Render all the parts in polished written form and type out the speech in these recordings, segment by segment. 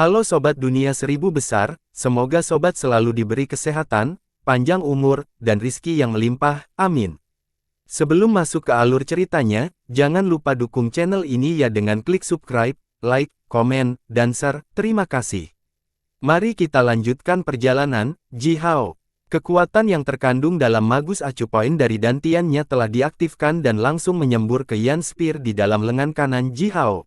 Halo Sobat Dunia Seribu Besar, semoga Sobat selalu diberi kesehatan, panjang umur, dan rizki yang melimpah, amin. Sebelum masuk ke alur ceritanya, jangan lupa dukung channel ini ya dengan klik subscribe, like, komen, dan share, terima kasih. Mari kita lanjutkan perjalanan, Ji Hao. Kekuatan yang terkandung dalam Magus Acu Point dari dantiannya telah diaktifkan dan langsung menyembur ke Yan Spear di dalam lengan kanan Ji Hao.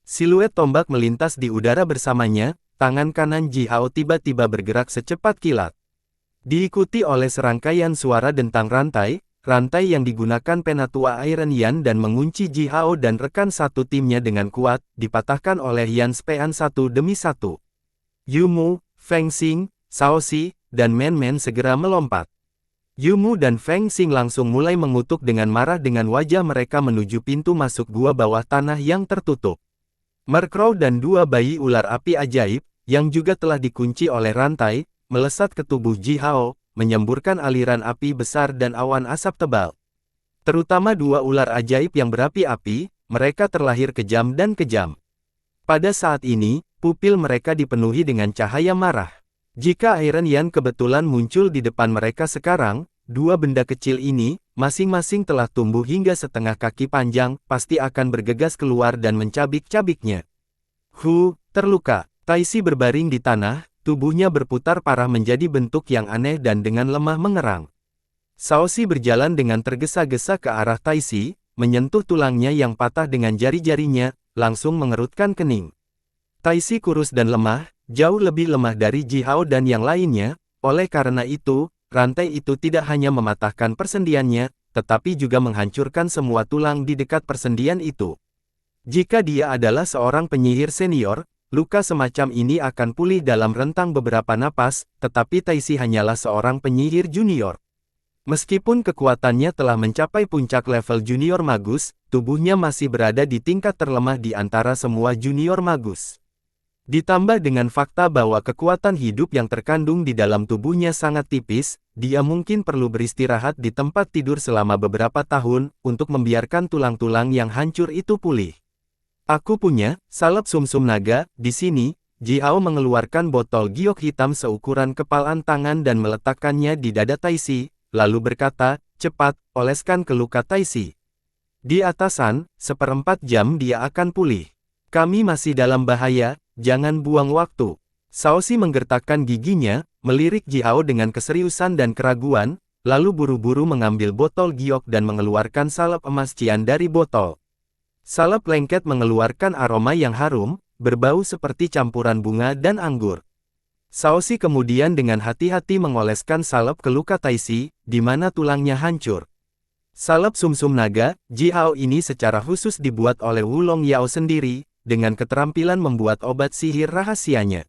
Siluet tombak melintas di udara bersamanya, tangan kanan Ji Hao tiba-tiba bergerak secepat kilat. Diikuti oleh serangkaian suara dentang rantai yang digunakan Penatua Iron Yan dan mengunci Ji Hao dan rekan satu timnya dengan kuat, dipatahkan oleh Yan Spean satu demi satu. Yumu, Feng Xing, Shaoxi, dan Men Men segera melompat. Yumu dan Feng Xing langsung mulai mengutuk dengan marah dengan wajah mereka menuju pintu masuk gua bawah tanah yang tertutup. Mercrow dan dua bayi ular api ajaib, yang juga telah dikunci oleh rantai, melesat ke tubuh Ji Hao, menyemburkan aliran api besar dan awan asap tebal. Terutama dua ular ajaib yang berapi-api, mereka terlahir kejam dan kejam. Pada saat ini, pupil mereka dipenuhi dengan cahaya marah. Jika Iron Yan kebetulan muncul di depan mereka sekarang, dua benda kecil ini, masing-masing telah tumbuh hingga setengah kaki panjang, pasti akan bergegas keluar dan mencabik-cabiknya. Terluka. Taisi berbaring di tanah, tubuhnya berputar parah menjadi bentuk yang aneh dan dengan lemah mengerang. Shaoxi berjalan dengan tergesa-gesa ke arah Taisi, menyentuh tulangnya yang patah dengan jari-jarinya, langsung mengerutkan kening. Taisi kurus dan lemah, jauh lebih lemah dari Ji Hao dan yang lainnya, oleh karena itu, rantai itu tidak hanya mematahkan persendiannya, tetapi juga menghancurkan semua tulang di dekat persendian itu. Jika dia adalah seorang penyihir senior, luka semacam ini akan pulih dalam rentang beberapa napas, tetapi Taisi hanyalah seorang penyihir junior. Meskipun kekuatannya telah mencapai puncak level junior magus, tubuhnya masih berada di tingkat terlemah di antara semua junior magus. Ditambah dengan fakta bahwa kekuatan hidup yang terkandung di dalam tubuhnya sangat tipis, dia mungkin perlu beristirahat di tempat tidur selama beberapa tahun, untuk membiarkan tulang-tulang yang hancur itu pulih. Aku punya salep sumsum naga, di sini. Ji Hao mengeluarkan botol giok hitam seukuran kepalan tangan dan meletakkannya di dada Taisi, lalu berkata, cepat, oleskan ke luka Taisi. Di atasan, 1/4 jam dia akan pulih. Kami masih dalam bahaya, jangan buang waktu. Shaoxi menggertakkan giginya, melirik Ji Hao dengan keseriusan dan keraguan, lalu buru-buru mengambil botol giok dan mengeluarkan salep emas cian dari botol. Salep lengket mengeluarkan aroma yang harum, berbau seperti campuran bunga dan anggur. Shaoxi kemudian dengan hati-hati mengoleskan salep ke luka Taisi, di mana tulangnya hancur. Salep sumsum naga, Ji Hao ini secara khusus dibuat oleh Wulong Yao sendiri, dengan keterampilan membuat obat sihir rahasianya.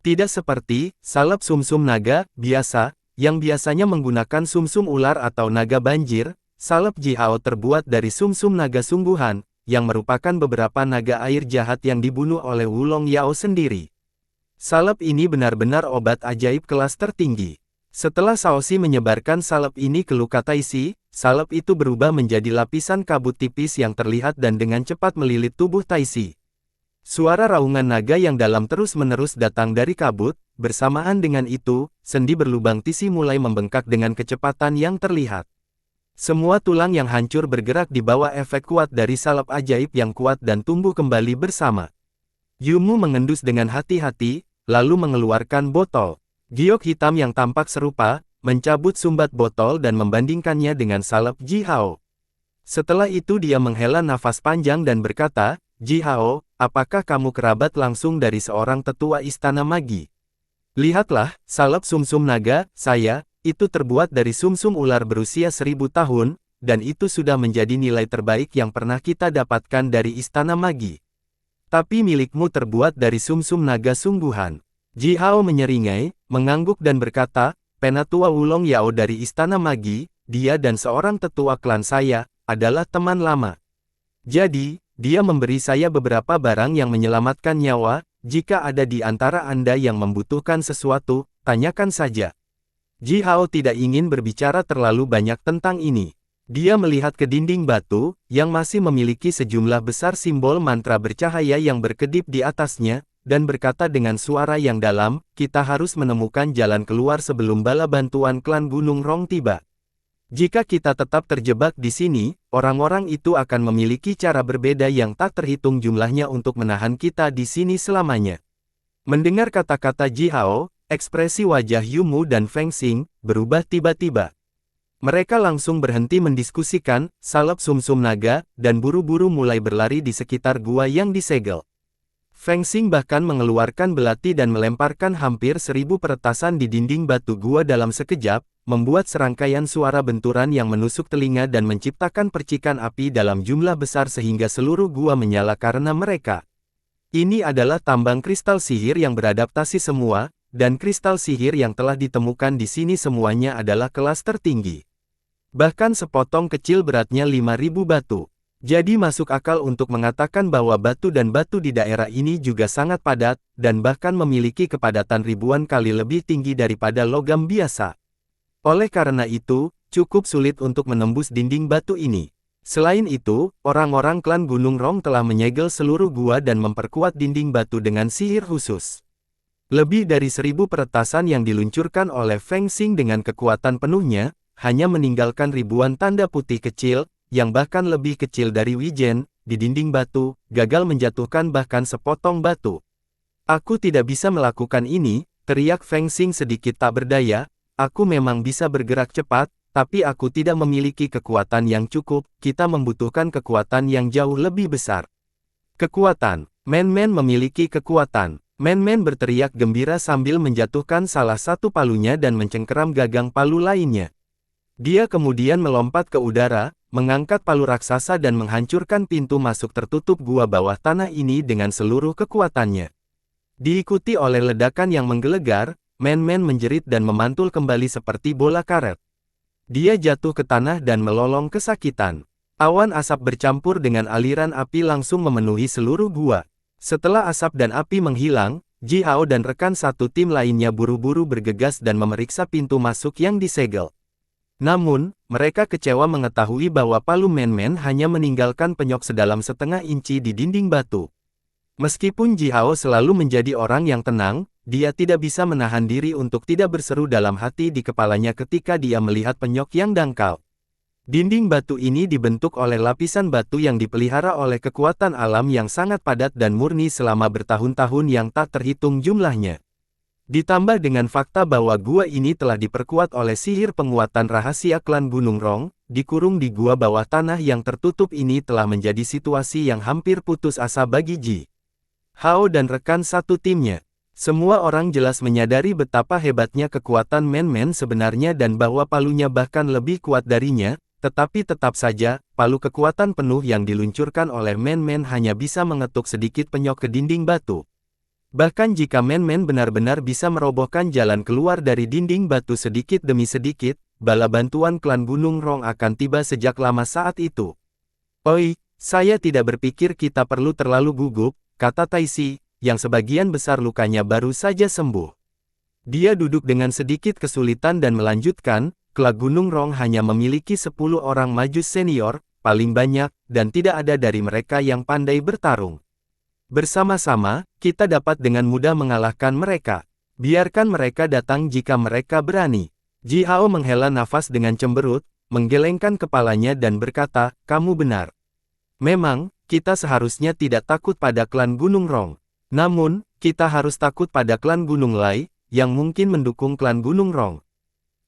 Tidak seperti salep sumsum naga biasa, yang biasanya menggunakan sumsum ular atau naga banjir. Salep Ji Hao terbuat dari sumsum naga sungguhan, yang merupakan beberapa naga air jahat yang dibunuh oleh Wulong Yao sendiri. Salep ini benar-benar obat ajaib kelas tertinggi. Setelah Shaoxi menyebarkan salep ini ke luka Taisi, salep itu berubah menjadi lapisan kabut tipis yang terlihat dan dengan cepat melilit tubuh Taisi. Suara raungan naga yang dalam terus-menerus datang dari kabut, bersamaan dengan itu, sendi berlubang Taisi mulai membengkak dengan kecepatan yang terlihat. Semua tulang yang hancur bergerak di bawah efek kuat dari salep ajaib yang kuat dan tumbuh kembali bersama. Yumu mengendus dengan hati-hati, lalu mengeluarkan botol giok hitam yang tampak serupa, mencabut sumbat botol dan membandingkannya dengan salep Ji Hao. Setelah itu dia menghela nafas panjang dan berkata, Ji Hao, apakah kamu kerabat langsung dari seorang tetua istana magi? Lihatlah, salep sumsum naga, saya, itu terbuat dari sumsum ular berusia 1000 tahun, dan itu sudah menjadi nilai terbaik yang pernah kita dapatkan dari istana magi. Tapi milikmu terbuat dari sumsum naga sungguhan. Ji Hao menyeringai, mengangguk dan berkata, Penatua Wulong Yao dari istana magi, dia dan seorang tetua klan saya, adalah teman lama. Jadi, dia memberi saya beberapa barang yang menyelamatkan nyawa. Jika ada di antara Anda yang membutuhkan sesuatu, tanyakan saja. Ji Hao tidak ingin berbicara terlalu banyak tentang ini. Dia melihat ke dinding batu, yang masih memiliki sejumlah besar simbol mantra bercahaya yang berkedip di atasnya, dan berkata dengan suara yang dalam, kita harus menemukan jalan keluar sebelum bala bantuan klan Gunung Rong tiba. Jika kita tetap terjebak di sini, orang-orang itu akan memiliki cara berbeda yang tak terhitung jumlahnya untuk menahan kita di sini selamanya. Mendengar kata-kata Ji Hao, ekspresi wajah Yu Mu dan Feng Xing berubah tiba-tiba. Mereka langsung berhenti mendiskusikan, salep sumsum naga, dan buru-buru mulai berlari di sekitar gua yang disegel. Feng Xing bahkan mengeluarkan belati dan melemparkan hampir 1000 peretasan di dinding batu gua dalam sekejap, membuat serangkaian suara benturan yang menusuk telinga dan menciptakan percikan api dalam jumlah besar sehingga seluruh gua menyala karena mereka. Ini adalah tambang kristal sihir yang beradaptasi semua, dan kristal sihir yang telah ditemukan di sini semuanya adalah kelas tertinggi. Bahkan sepotong kecil beratnya 5000 batu. Jadi masuk akal untuk mengatakan bahwa batu dan batu di daerah ini juga sangat padat, dan bahkan memiliki kepadatan ribuan kali lebih tinggi daripada logam biasa. Oleh karena itu, cukup sulit untuk menembus dinding batu ini. Selain itu, orang-orang klan Gunung Rong telah menyegel seluruh gua dan memperkuat dinding batu dengan sihir khusus. Lebih dari 1000 peretasan yang diluncurkan oleh Feng Xing dengan kekuatan penuhnya, hanya meninggalkan ribuan tanda putih kecil, yang bahkan lebih kecil dari wijen, di dinding batu, gagal menjatuhkan bahkan sepotong batu. Aku tidak bisa melakukan ini, teriak Feng Xing sedikit tak berdaya, aku memang bisa bergerak cepat, tapi aku tidak memiliki kekuatan yang cukup, kita membutuhkan kekuatan yang jauh lebih besar. Kekuatan, Man-Man memiliki kekuatan. Man-Man berteriak gembira sambil menjatuhkan salah satu palunya dan mencengkeram gagang palu lainnya. Dia kemudian melompat ke udara, mengangkat palu raksasa dan menghancurkan pintu masuk tertutup gua bawah tanah ini dengan seluruh kekuatannya. Diikuti oleh ledakan yang menggelegar, Man-Man menjerit dan memantul kembali seperti bola karet. Dia jatuh ke tanah dan melolong kesakitan. Awan asap bercampur dengan aliran api langsung memenuhi seluruh gua. Setelah asap dan api menghilang, Ji Hao dan rekan satu tim lainnya buru-buru bergegas dan memeriksa pintu masuk yang disegel. Namun, mereka kecewa mengetahui bahwa palu Man-Man hanya meninggalkan penyok sedalam setengah inci di dinding batu. Meskipun Ji Hao selalu menjadi orang yang tenang, dia tidak bisa menahan diri untuk tidak berseru dalam hati di kepalanya ketika dia melihat penyok yang dangkal. Dinding batu ini dibentuk oleh lapisan batu yang dipelihara oleh kekuatan alam yang sangat padat dan murni selama bertahun-tahun yang tak terhitung jumlahnya. Ditambah dengan fakta bahwa gua ini telah diperkuat oleh sihir penguatan rahasia klan Gunung Rong, dikurung di gua bawah tanah yang tertutup ini telah menjadi situasi yang hampir putus asa bagi Ji Hao dan rekan satu timnya. Semua orang jelas menyadari betapa hebatnya kekuatan Man-Man sebenarnya dan bahwa palunya bahkan lebih kuat darinya, tetapi tetap saja, palu kekuatan penuh yang diluncurkan oleh Man-Man hanya bisa mengetuk sedikit penyok ke dinding batu. Bahkan jika Man-Man benar-benar bisa merobohkan jalan keluar dari dinding batu sedikit demi sedikit, bala bantuan klan Gunung Rong akan tiba sejak lama saat itu. "Oi, saya tidak berpikir kita perlu terlalu gugup," kata Taisi, yang sebagian besar lukanya baru saja sembuh. Dia duduk dengan sedikit kesulitan dan melanjutkan, klan Gunung Rong hanya memiliki 10 orang majus senior, paling banyak, dan tidak ada dari mereka yang pandai bertarung. Bersama-sama, kita dapat dengan mudah mengalahkan mereka. Biarkan mereka datang jika mereka berani. Ji Hao menghela nafas dengan cemberut, menggelengkan kepalanya dan berkata, kamu benar. Memang, kita seharusnya tidak takut pada klan Gunung Rong. Namun, kita harus takut pada klan Gunung Lai, yang mungkin mendukung klan Gunung Rong.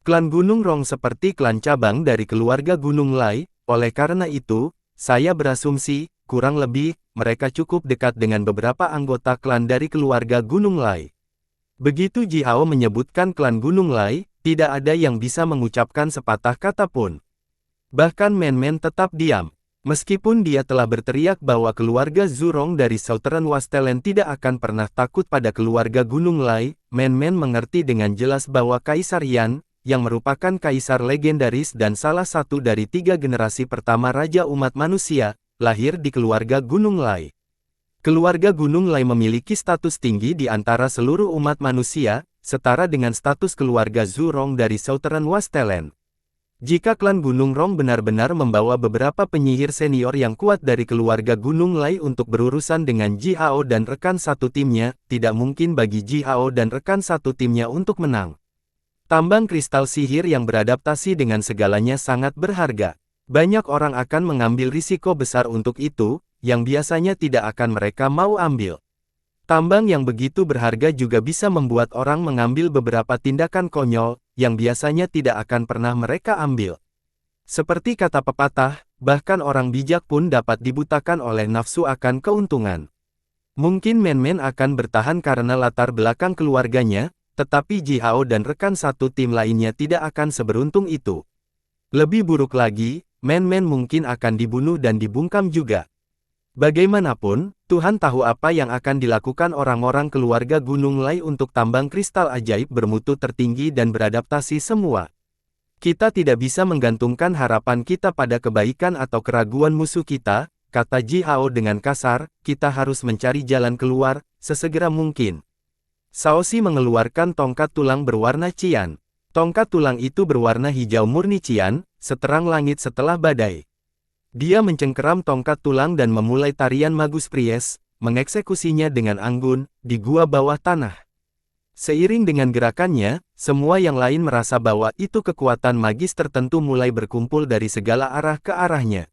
Klan Gunung Rong seperti klan cabang dari keluarga Gunung Lai, oleh karena itu, saya berasumsi, kurang lebih, mereka cukup dekat dengan beberapa anggota klan dari keluarga Gunung Lai. Begitu Ji Hao menyebutkan klan Gunung Lai, tidak ada yang bisa mengucapkan sepatah kata pun. Bahkan Man-Man tetap diam. Meskipun dia telah berteriak bahwa keluarga Zurong dari Southern Wastelen tidak akan pernah takut pada keluarga Gunung Lai, Man-Man mengerti dengan jelas bahwa Kaisar Yan, yang merupakan kaisar legendaris dan salah satu dari 3 generasi pertama Raja Umat Manusia, lahir di keluarga Gunung Lai. Keluarga Gunung Lai memiliki status tinggi di antara seluruh umat manusia, setara dengan status keluarga Zurong dari Southern Wastelen. Jika klan Gunung Rong benar-benar membawa beberapa penyihir senior yang kuat dari keluarga Gunung Lai untuk berurusan dengan Ji Hao dan rekan satu timnya, tidak mungkin bagi Ji Hao dan rekan satu timnya untuk menang. Tambang kristal sihir yang beradaptasi dengan segalanya sangat berharga. Banyak orang akan mengambil risiko besar untuk itu, yang biasanya tidak akan mereka mau ambil. Tambang yang begitu berharga juga bisa membuat orang mengambil beberapa tindakan konyol, yang biasanya tidak akan pernah mereka ambil. Seperti kata pepatah, bahkan orang bijak pun dapat dibutakan oleh nafsu akan keuntungan. Mungkin Men-Men akan bertahan karena latar belakang keluarganya, tetapi Ji Hao dan rekan satu tim lainnya tidak akan seberuntung itu. Lebih buruk lagi, Men-Men mungkin akan dibunuh dan dibungkam juga. Bagaimanapun, Tuhan tahu apa yang akan dilakukan orang-orang keluarga Gunung Lai untuk tambang kristal ajaib bermutu tertinggi dan beradaptasi semua. Kita tidak bisa menggantungkan harapan kita pada kebaikan atau keraguan musuh kita, kata Ji Hao dengan kasar, kita harus mencari jalan keluar, sesegera mungkin. Shaoxi mengeluarkan tongkat tulang berwarna cian. Tongkat tulang itu berwarna hijau murni cian, seterang langit setelah badai. Dia mencengkeram tongkat tulang dan memulai tarian Magus Pries, mengeksekusinya dengan anggun, di gua bawah tanah. Seiring dengan gerakannya, semua yang lain merasa bahwa itu kekuatan magis tertentu mulai berkumpul dari segala arah ke arahnya.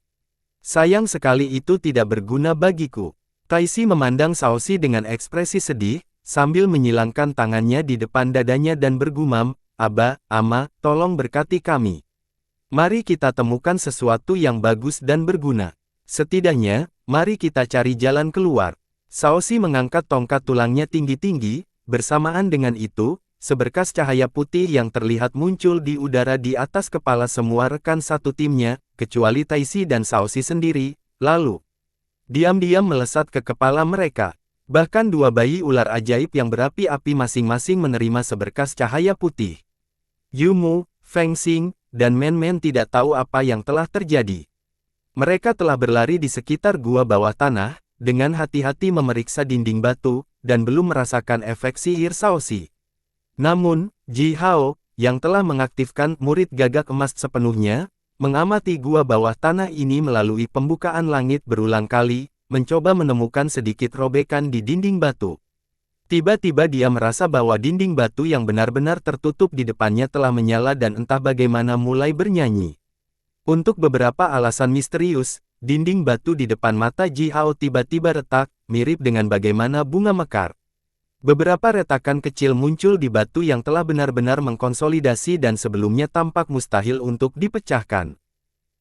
Sayang sekali itu tidak berguna bagiku. Taisi memandang Shaoxi dengan ekspresi sedih, sambil menyilangkan tangannya di depan dadanya dan bergumam, Aba, Ama, tolong berkati kami. Mari kita temukan sesuatu yang bagus dan berguna. Setidaknya, mari kita cari jalan keluar. Shaoxi mengangkat tongkat tulangnya tinggi-tinggi, bersamaan dengan itu, seberkas cahaya putih yang terlihat muncul di udara di atas kepala semua rekan satu timnya, kecuali Taisi dan Shaoxi sendiri, lalu diam-diam melesat ke kepala mereka. Bahkan dua bayi ular ajaib yang berapi-api masing-masing menerima seberkas cahaya putih. Yumu, Feng Xing, dan Men-Men tidak tahu apa yang telah terjadi. Mereka telah berlari di sekitar gua bawah tanah, dengan hati-hati memeriksa dinding batu, dan belum merasakan efek sihir Shaoxi. Namun, Ji Hao, yang telah mengaktifkan murid gagak emas sepenuhnya, mengamati gua bawah tanah ini melalui pembukaan langit berulang kali, mencoba menemukan sedikit robekan di dinding batu. Tiba-tiba dia merasa bahwa dinding batu yang benar-benar tertutup di depannya telah menyala dan entah bagaimana mulai bernyanyi. Untuk beberapa alasan misterius, dinding batu di depan mata Ji Hao tiba-tiba retak, mirip dengan bagaimana bunga mekar. Beberapa retakan kecil muncul di batu yang telah benar-benar mengkonsolidasi dan sebelumnya tampak mustahil untuk dipecahkan.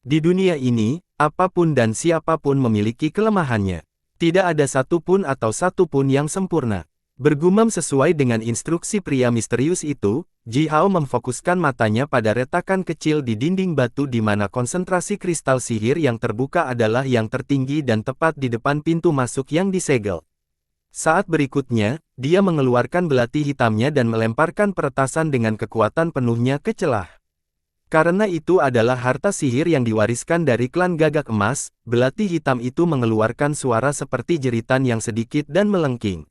Di dunia ini, apapun dan siapapun memiliki kelemahannya. Tidak ada satupun atau satupun yang sempurna. Bergumam sesuai dengan instruksi pria misterius itu, Ji Hao memfokuskan matanya pada retakan kecil di dinding batu di mana konsentrasi kristal sihir yang terbuka adalah yang tertinggi dan tepat di depan pintu masuk yang disegel. Saat berikutnya, dia mengeluarkan belati hitamnya dan melemparkan peretasan dengan kekuatan penuhnya ke celah. Karena itu adalah harta sihir yang diwariskan dari klan gagak emas, belati hitam itu mengeluarkan suara seperti jeritan yang sedikit dan melengking.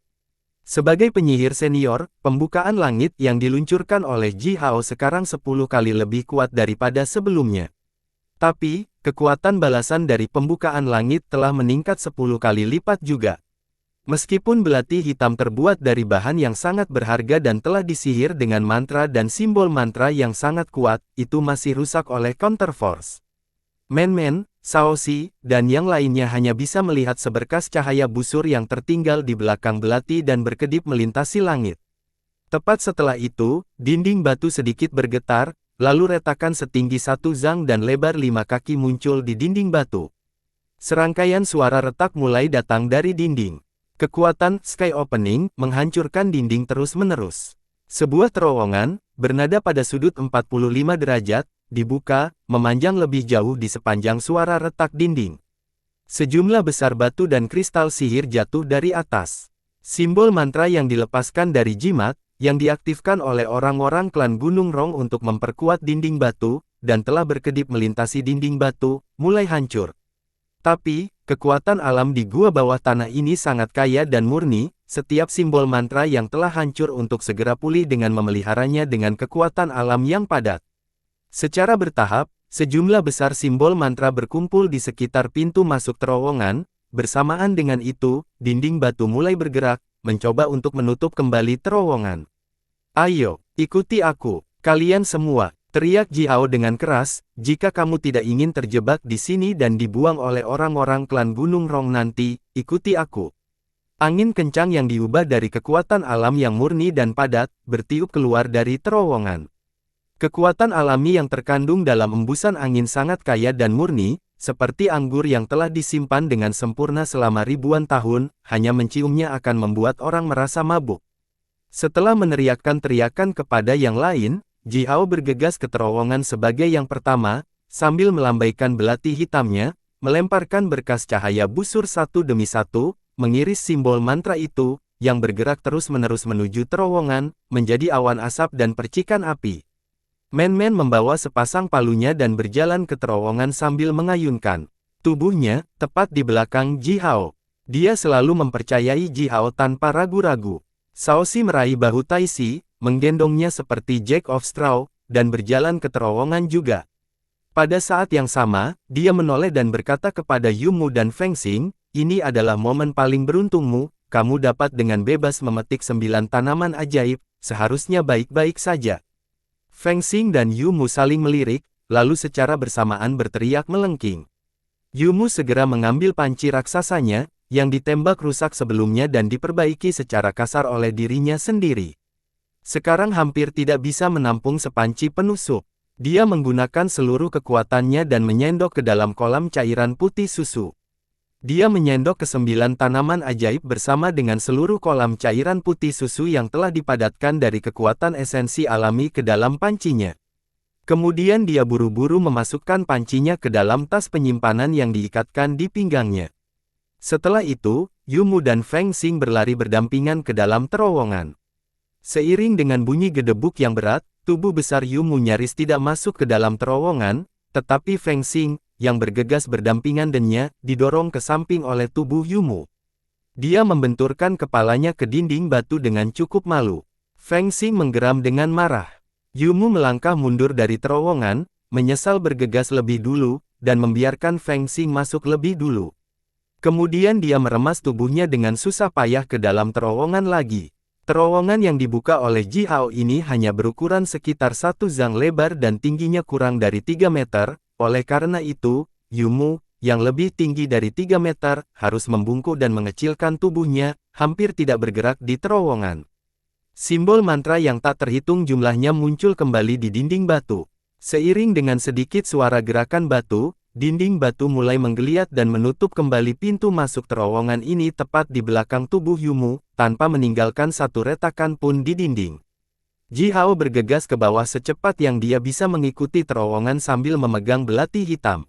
Sebagai penyihir senior, pembukaan langit yang diluncurkan oleh Ji Hao sekarang 10 kali lebih kuat daripada sebelumnya. Tapi, kekuatan balasan dari pembukaan langit telah meningkat 10 kali lipat juga. Meskipun belati hitam terbuat dari bahan yang sangat berharga dan telah disihir dengan mantra dan simbol mantra yang sangat kuat, itu masih rusak oleh counterforce. Men-Men, Shaoxi, dan yang lainnya hanya bisa melihat seberkas cahaya busur yang tertinggal di belakang belati dan berkedip melintasi langit. Tepat setelah itu, dinding batu sedikit bergetar, lalu retakan setinggi 1 zang dan lebar 5 kaki muncul di dinding batu. Serangkaian suara retak mulai datang dari dinding. Kekuatan Sky Opening menghancurkan dinding terus-menerus. Sebuah terowongan, bernada pada sudut 45 derajat, dibuka, memanjang lebih jauh di sepanjang suara retak dinding. Sejumlah besar batu dan kristal sihir jatuh dari atas. Simbol mantra yang dilepaskan dari jimat, yang diaktifkan oleh orang-orang klan Gunung Rong untuk memperkuat dinding batu, dan telah berkedip melintasi dinding batu, mulai hancur. Tapi, kekuatan alam di gua bawah tanah ini sangat kaya dan murni, setiap simbol mantra yang telah hancur untuk segera pulih dengan memeliharanya dengan kekuatan alam yang padat. Secara bertahap, sejumlah besar simbol mantra berkumpul di sekitar pintu masuk terowongan. Bersamaan dengan itu, dinding batu mulai bergerak, mencoba untuk menutup kembali terowongan. "Ayo, ikuti aku, kalian semua," teriak Ji Hao dengan keras, "jika kamu tidak ingin terjebak di sini dan dibuang oleh orang-orang klan Gunung Rong nanti, ikuti aku." Angin kencang yang diubah dari kekuatan alam yang murni dan padat, bertiup keluar dari terowongan. Kekuatan alami yang terkandung dalam embusan angin sangat kaya dan murni, seperti anggur yang telah disimpan dengan sempurna selama ribuan tahun, hanya menciumnya akan membuat orang merasa mabuk. Setelah meneriakkan teriakan kepada yang lain, Ji Hao bergegas ke terowongan sebagai yang pertama, sambil melambaikan belati hitamnya, melemparkan berkas cahaya busur satu demi satu, mengiris simbol mantra itu, yang bergerak terus-menerus menuju terowongan, menjadi awan asap dan percikan api. Man-Man membawa sepasang palunya dan berjalan ke terowongan sambil mengayunkan tubuhnya, tepat di belakang Ji Hao. Dia selalu mempercayai Ji Hao tanpa ragu-ragu. Shaoxi meraih bahu Taixi, menggendongnya seperti Jack of Straw, dan berjalan ke terowongan juga. Pada saat yang sama, dia menoleh dan berkata kepada Yumu dan Feng Xing, "Ini adalah momen paling beruntungmu, kamu dapat dengan bebas memetik 9 tanaman ajaib, seharusnya baik-baik saja." Feng Xing dan Yumu saling melirik, lalu secara bersamaan berteriak melengking. Yumu segera mengambil panci raksasanya, yang ditembak rusak sebelumnya dan diperbaiki secara kasar oleh dirinya sendiri. Sekarang hampir tidak bisa menampung sepanci penuh sup. Dia menggunakan seluruh kekuatannya dan menyendok ke dalam kolam cairan putih susu. Dia menyendok ke 9 tanaman ajaib bersama dengan seluruh kolam cairan putih susu yang telah dipadatkan dari kekuatan esensi alami ke dalam pancinya. Kemudian dia buru-buru memasukkan pancinya ke dalam tas penyimpanan yang diikatkan di pinggangnya. Setelah itu, Yumu dan Feng Xing berlari berdampingan ke dalam terowongan. Seiring dengan bunyi gedebuk yang berat, tubuh besar Yumu nyaris tidak masuk ke dalam terowongan, tetapi Feng Xing, yang bergegas berdampingan dengannya, didorong ke samping oleh tubuh Yumu. Dia membenturkan kepalanya ke dinding batu dengan cukup malu. Feng Xing menggeram dengan marah. Yumu melangkah mundur dari terowongan, menyesal bergegas lebih dulu, dan membiarkan Feng Xing masuk lebih dulu. Kemudian dia meremas tubuhnya dengan susah payah ke dalam terowongan lagi. Terowongan yang dibuka oleh Ji Hao ini hanya berukuran sekitar 1 zang lebar dan tingginya kurang dari 3 meter, oleh karena itu, Yumu, yang lebih tinggi dari 3 meter, harus membungkuk dan mengecilkan tubuhnya, hampir tidak bergerak di terowongan. Simbol mantra yang tak terhitung jumlahnya muncul kembali di dinding batu. Seiring dengan sedikit suara gerakan batu, dinding batu mulai menggeliat dan menutup kembali pintu masuk terowongan ini tepat di belakang tubuh Yumu, tanpa meninggalkan satu retakan pun di dinding. Ji Hao bergegas ke bawah secepat yang dia bisa mengikuti terowongan sambil memegang belati hitam.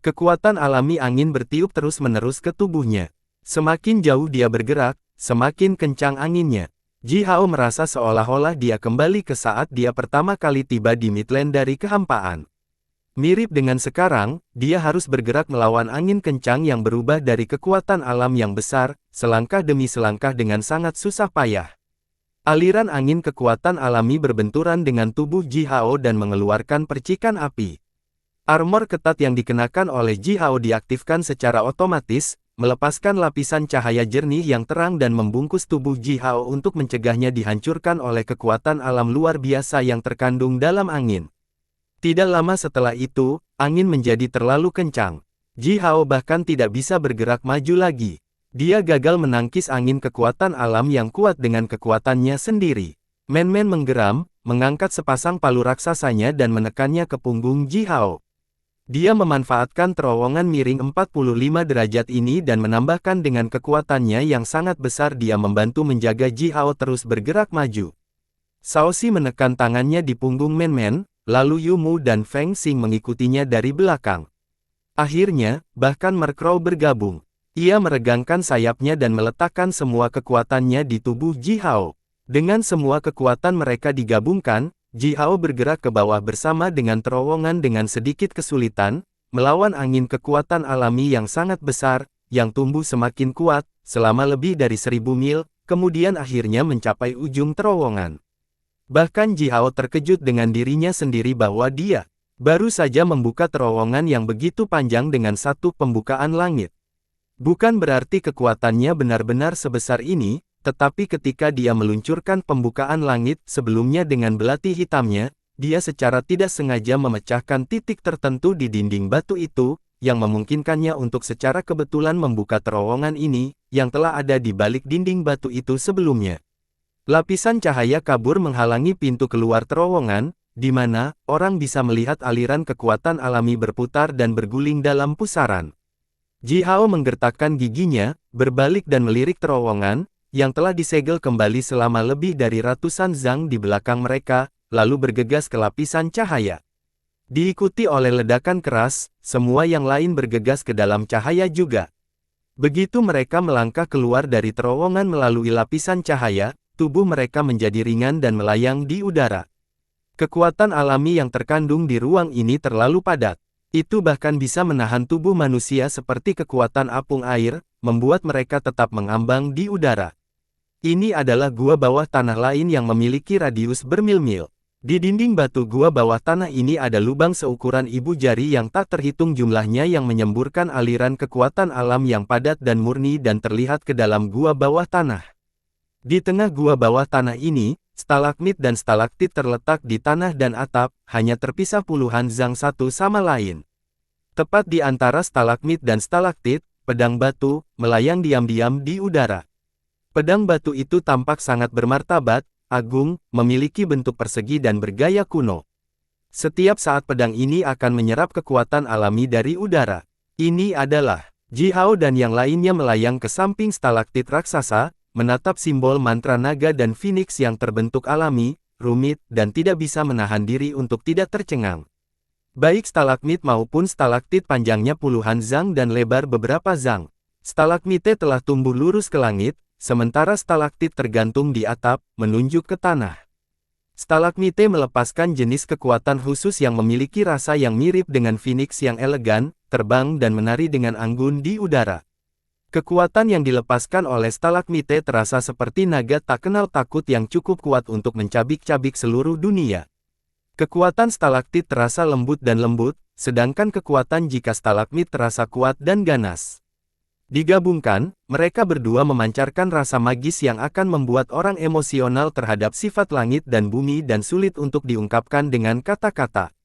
Kekuatan alami angin bertiup terus-menerus ke tubuhnya. Semakin jauh dia bergerak, semakin kencang anginnya. Ji Hao merasa seolah-olah dia kembali ke saat dia pertama kali tiba di Midland dari kehampaan. Mirip dengan sekarang, dia harus bergerak melawan angin kencang yang berubah dari kekuatan alam yang besar, selangkah demi selangkah dengan sangat susah payah. Aliran angin kekuatan alami berbenturan dengan tubuh Ji Hao dan mengeluarkan percikan api. Armor ketat yang dikenakan oleh Ji Hao diaktifkan secara otomatis, melepaskan lapisan cahaya jernih yang terang dan membungkus tubuh Ji Hao untuk mencegahnya dihancurkan oleh kekuatan alam luar biasa yang terkandung dalam angin. Tidak lama setelah itu, angin menjadi terlalu kencang. Ji Hao bahkan tidak bisa bergerak maju lagi. Dia gagal menangkis angin kekuatan alam yang kuat dengan kekuatannya sendiri. Man-Man menggeram, mengangkat sepasang palu raksasanya dan menekannya ke punggung Ji Hao. Dia memanfaatkan terowongan miring 45 derajat ini dan menambahkan dengan kekuatannya yang sangat besar dia membantu menjaga Ji Hao terus bergerak maju. Shaoxi menekan tangannya di punggung Man-Man, lalu Yumu dan Feng Xing mengikutinya dari belakang. Akhirnya, bahkan Mercrow bergabung. Ia meregangkan sayapnya dan meletakkan semua kekuatannya di tubuh Ji Hao. Dengan semua kekuatan mereka digabungkan, Ji Hao bergerak ke bawah bersama dengan terowongan dengan sedikit kesulitan, melawan angin kekuatan alami yang sangat besar, yang tumbuh semakin kuat, selama lebih dari 1000 mil, kemudian akhirnya mencapai ujung terowongan. Bahkan Ji Hao terkejut dengan dirinya sendiri bahwa dia baru saja membuka terowongan yang begitu panjang dengan satu pembukaan langit. Bukan berarti kekuatannya benar-benar sebesar ini, tetapi ketika dia meluncurkan pembukaan langit sebelumnya dengan belati hitamnya, dia secara tidak sengaja memecahkan titik tertentu di dinding batu itu, yang memungkinkannya untuk secara kebetulan membuka terowongan ini, yang telah ada di balik dinding batu itu sebelumnya. Lapisan cahaya kabur menghalangi pintu keluar terowongan, di mana orang bisa melihat aliran kekuatan alami berputar dan berguling dalam pusaran. Ji Hao menggertakkan giginya, berbalik dan melirik terowongan, yang telah disegel kembali selama lebih dari ratusan zang di belakang mereka, lalu bergegas ke lapisan cahaya. Diikuti oleh ledakan keras, semua yang lain bergegas ke dalam cahaya juga. Begitu mereka melangkah keluar dari terowongan melalui lapisan cahaya, tubuh mereka menjadi ringan dan melayang di udara. Kekuatan alami yang terkandung di ruang ini terlalu padat. Itu bahkan bisa menahan tubuh manusia seperti kekuatan apung air, membuat mereka tetap mengambang di udara. Ini adalah gua bawah tanah lain yang memiliki radius bermil-mil. Di dinding batu gua bawah tanah ini ada lubang seukuran ibu jari yang tak terhitung jumlahnya yang menyemburkan aliran kekuatan alam yang padat dan murni dan terlihat ke dalam gua bawah tanah. Di tengah gua bawah tanah ini, stalagmit dan stalaktit terletak di tanah dan atap, hanya terpisah puluhan zang satu sama lain. Tepat di antara stalagmit dan stalaktit, pedang batu, melayang diam-diam di udara. Pedang batu itu tampak sangat bermartabat, agung, memiliki bentuk persegi dan bergaya kuno. Setiap saat pedang ini akan menyerap kekuatan alami dari udara. Ini adalah Ji Hao dan yang lainnya melayang ke samping stalaktit raksasa, menatap simbol mantra naga dan phoenix yang terbentuk alami, rumit, dan tidak bisa menahan diri untuk tidak tercengang. Baik stalagmit maupun stalaktit panjangnya puluhan zang dan lebar beberapa zang. Stalagmite telah tumbuh lurus ke langit, sementara stalaktit tergantung di atap, menunjuk ke tanah. Stalagmite melepaskan jenis kekuatan khusus yang memiliki rasa yang mirip dengan phoenix yang elegan, terbang dan menari dengan anggun di udara. Kekuatan yang dilepaskan oleh stalagmite terasa seperti naga tak kenal takut yang cukup kuat untuk mencabik-cabik seluruh dunia. Kekuatan stalaktit terasa lembut dan lembut, sedangkan kekuatan jika stalagmit terasa kuat dan ganas. Digabungkan, mereka berdua memancarkan rasa magis yang akan membuat orang emosional terhadap sifat langit dan bumi dan sulit untuk diungkapkan dengan kata-kata.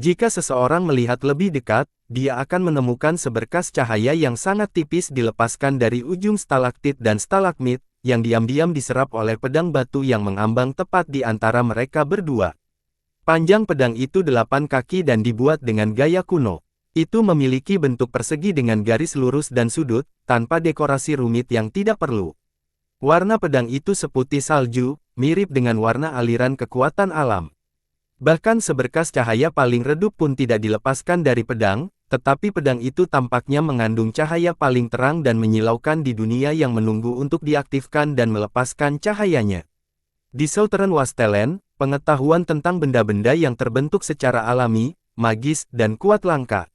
Jika seseorang melihat lebih dekat, dia akan menemukan seberkas cahaya yang sangat tipis dilepaskan dari ujung stalaktit dan stalagmit, yang diam-diam diserap oleh pedang batu yang mengambang tepat di antara mereka berdua. Panjang pedang itu 8 kaki dan dibuat dengan gaya kuno. Itu memiliki bentuk persegi dengan garis lurus dan sudut, tanpa dekorasi rumit yang tidak perlu. Warna pedang itu seputih salju, mirip dengan warna aliran kekuatan alam. Bahkan seberkas cahaya paling redup pun tidak dilepaskan dari pedang, tetapi pedang itu tampaknya mengandung cahaya paling terang dan menyilaukan di dunia yang menunggu untuk diaktifkan dan melepaskan cahayanya. Di Southern Wasteland, pengetahuan tentang benda-benda yang terbentuk secara alami, magis, dan kuat langka.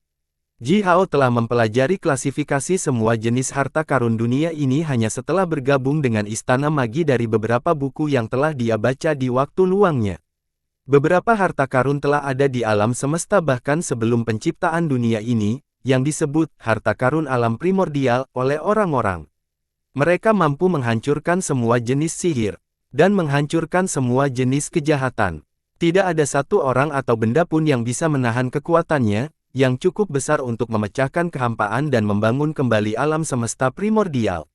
Ji Hao telah mempelajari klasifikasi semua jenis harta karun dunia ini hanya setelah bergabung dengan Istana Magi dari beberapa buku yang telah dia baca di waktu luangnya. Beberapa harta karun telah ada di alam semesta bahkan sebelum penciptaan dunia ini, yang disebut harta karun alam primordial oleh orang-orang. Mereka mampu menghancurkan semua jenis sihir, dan menghancurkan semua jenis kejahatan. Tidak ada satu orang atau benda pun yang bisa menahan kekuatannya, yang cukup besar untuk memecahkan kehampaan dan membangun kembali alam semesta primordial.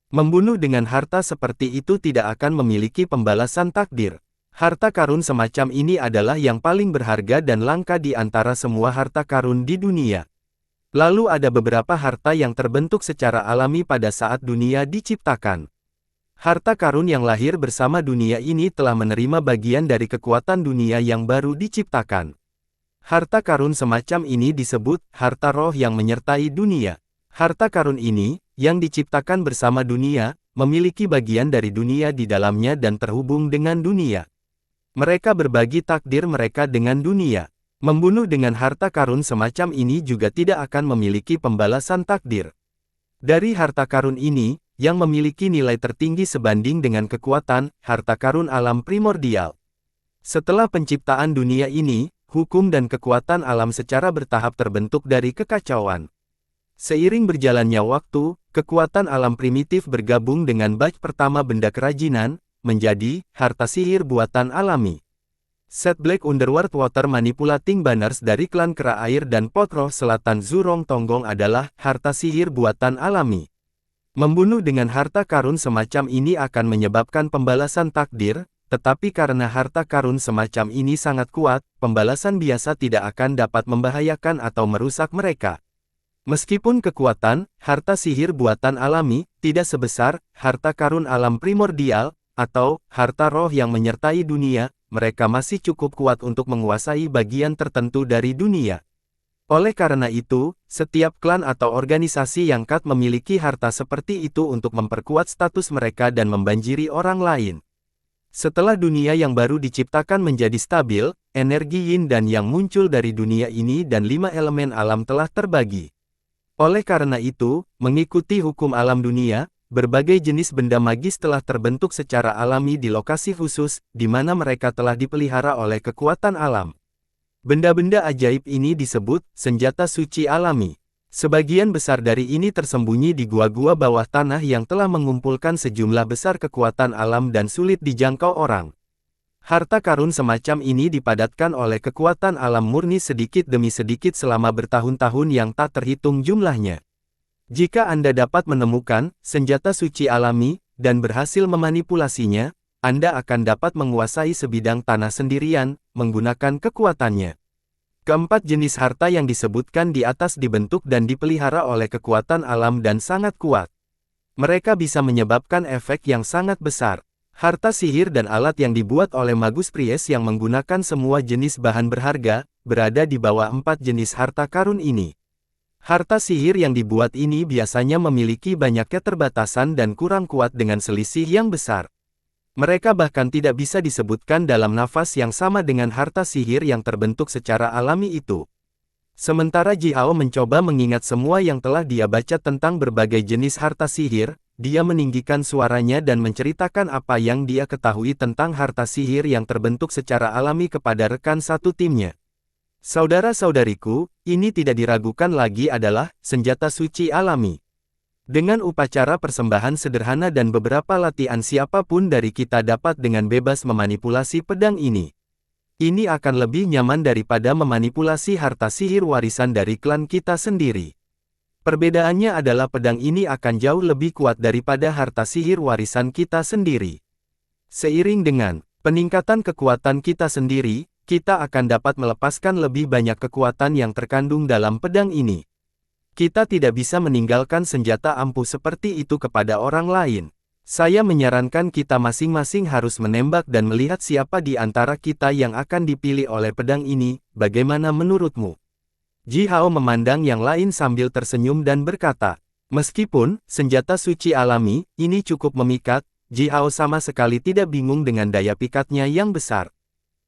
Membunuh dengan harta seperti itu tidak akan memiliki pembalasan takdir. Harta karun semacam ini adalah yang paling berharga dan langka di antara semua harta karun di dunia. Lalu ada beberapa harta yang terbentuk secara alami pada saat dunia diciptakan. Harta karun yang lahir bersama dunia ini telah menerima bagian dari kekuatan dunia yang baru diciptakan. Harta karun semacam ini disebut harta roh yang menyertai dunia. Harta karun ini, yang diciptakan bersama dunia, memiliki bagian dari dunia di dalamnya dan terhubung dengan dunia. Mereka berbagi takdir mereka dengan dunia. Membunuh dengan harta karun semacam ini juga tidak akan memiliki pembalasan takdir. Dari harta karun ini, yang memiliki nilai tertinggi sebanding dengan kekuatan, harta karun alam primordial. Setelah penciptaan dunia ini, hukum dan kekuatan alam secara bertahap terbentuk dari kekacauan. Seiring berjalannya waktu, kekuatan alam primitif bergabung dengan batch pertama benda kerajinan, menjadi harta sihir buatan alami. Set Black Underworld Water Manipulating Banners dari klan Kera Air dan Potroh Selatan Zurong Tonggong adalah harta sihir buatan alami. Membunuh dengan harta karun semacam ini akan menyebabkan pembalasan takdir, tetapi karena harta karun semacam ini sangat kuat, pembalasan biasa tidak akan dapat membahayakan atau merusak mereka. Meskipun kekuatan, harta sihir buatan alami, tidak sebesar, harta karun alam primordial, atau, harta roh yang menyertai dunia, mereka masih cukup kuat untuk menguasai bagian tertentu dari dunia. Oleh karena itu, setiap klan atau organisasi yang kuat memiliki harta seperti itu untuk memperkuat status mereka dan membanjiri orang lain. Setelah dunia yang baru diciptakan menjadi stabil, energi yin dan yang muncul dari dunia ini dan 5 elemen alam telah terbagi. Oleh karena itu, mengikuti hukum alam dunia, berbagai jenis benda magis telah terbentuk secara alami di lokasi khusus, di mana mereka telah dipelihara oleh kekuatan alam. Benda-benda ajaib ini disebut senjata suci alami. Sebagian besar dari ini tersembunyi di gua-gua bawah tanah yang telah mengumpulkan sejumlah besar kekuatan alam dan sulit dijangkau orang. Harta karun semacam ini dipadatkan oleh kekuatan alam murni sedikit demi sedikit selama bertahun-tahun yang tak terhitung jumlahnya. Jika Anda dapat menemukan senjata suci alami dan berhasil memanipulasinya, Anda akan dapat menguasai sebidang tanah sendirian menggunakan kekuatannya. Keempat jenis harta yang disebutkan di atas dibentuk dan dipelihara oleh kekuatan alam dan sangat kuat. Mereka bisa menyebabkan efek yang sangat besar. Harta sihir dan alat yang dibuat oleh Magus Priest yang menggunakan semua jenis bahan berharga, berada di bawah 4 jenis harta karun ini. Harta sihir yang dibuat ini biasanya memiliki banyak keterbatasan dan kurang kuat dengan selisih yang besar. Mereka bahkan tidak bisa disebutkan dalam nafas yang sama dengan harta sihir yang terbentuk secara alami itu. Sementara Jihao mencoba mengingat semua yang telah dia baca tentang berbagai jenis harta sihir, dia meninggikan suaranya dan menceritakan apa yang dia ketahui tentang harta sihir yang terbentuk secara alami kepada rekan satu timnya. Saudara-saudariku, ini tidak diragukan lagi adalah senjata suci alami. Dengan upacara persembahan sederhana dan beberapa latihan siapapun dari kita dapat dengan bebas memanipulasi pedang ini. Ini akan lebih nyaman daripada memanipulasi harta sihir warisan dari klan kita sendiri. Perbedaannya adalah pedang ini akan jauh lebih kuat daripada harta sihir warisan kita sendiri. Seiring dengan peningkatan kekuatan kita sendiri, kita akan dapat melepaskan lebih banyak kekuatan yang terkandung dalam pedang ini. Kita tidak bisa meninggalkan senjata ampuh seperti itu kepada orang lain. Saya menyarankan kita masing-masing harus menembak dan melihat siapa di antara kita yang akan dipilih oleh pedang ini, bagaimana menurutmu? Jihao memandang yang lain sambil tersenyum dan berkata, meskipun senjata suci alami ini cukup memikat, Jihao sama sekali tidak bingung dengan daya pikatnya yang besar.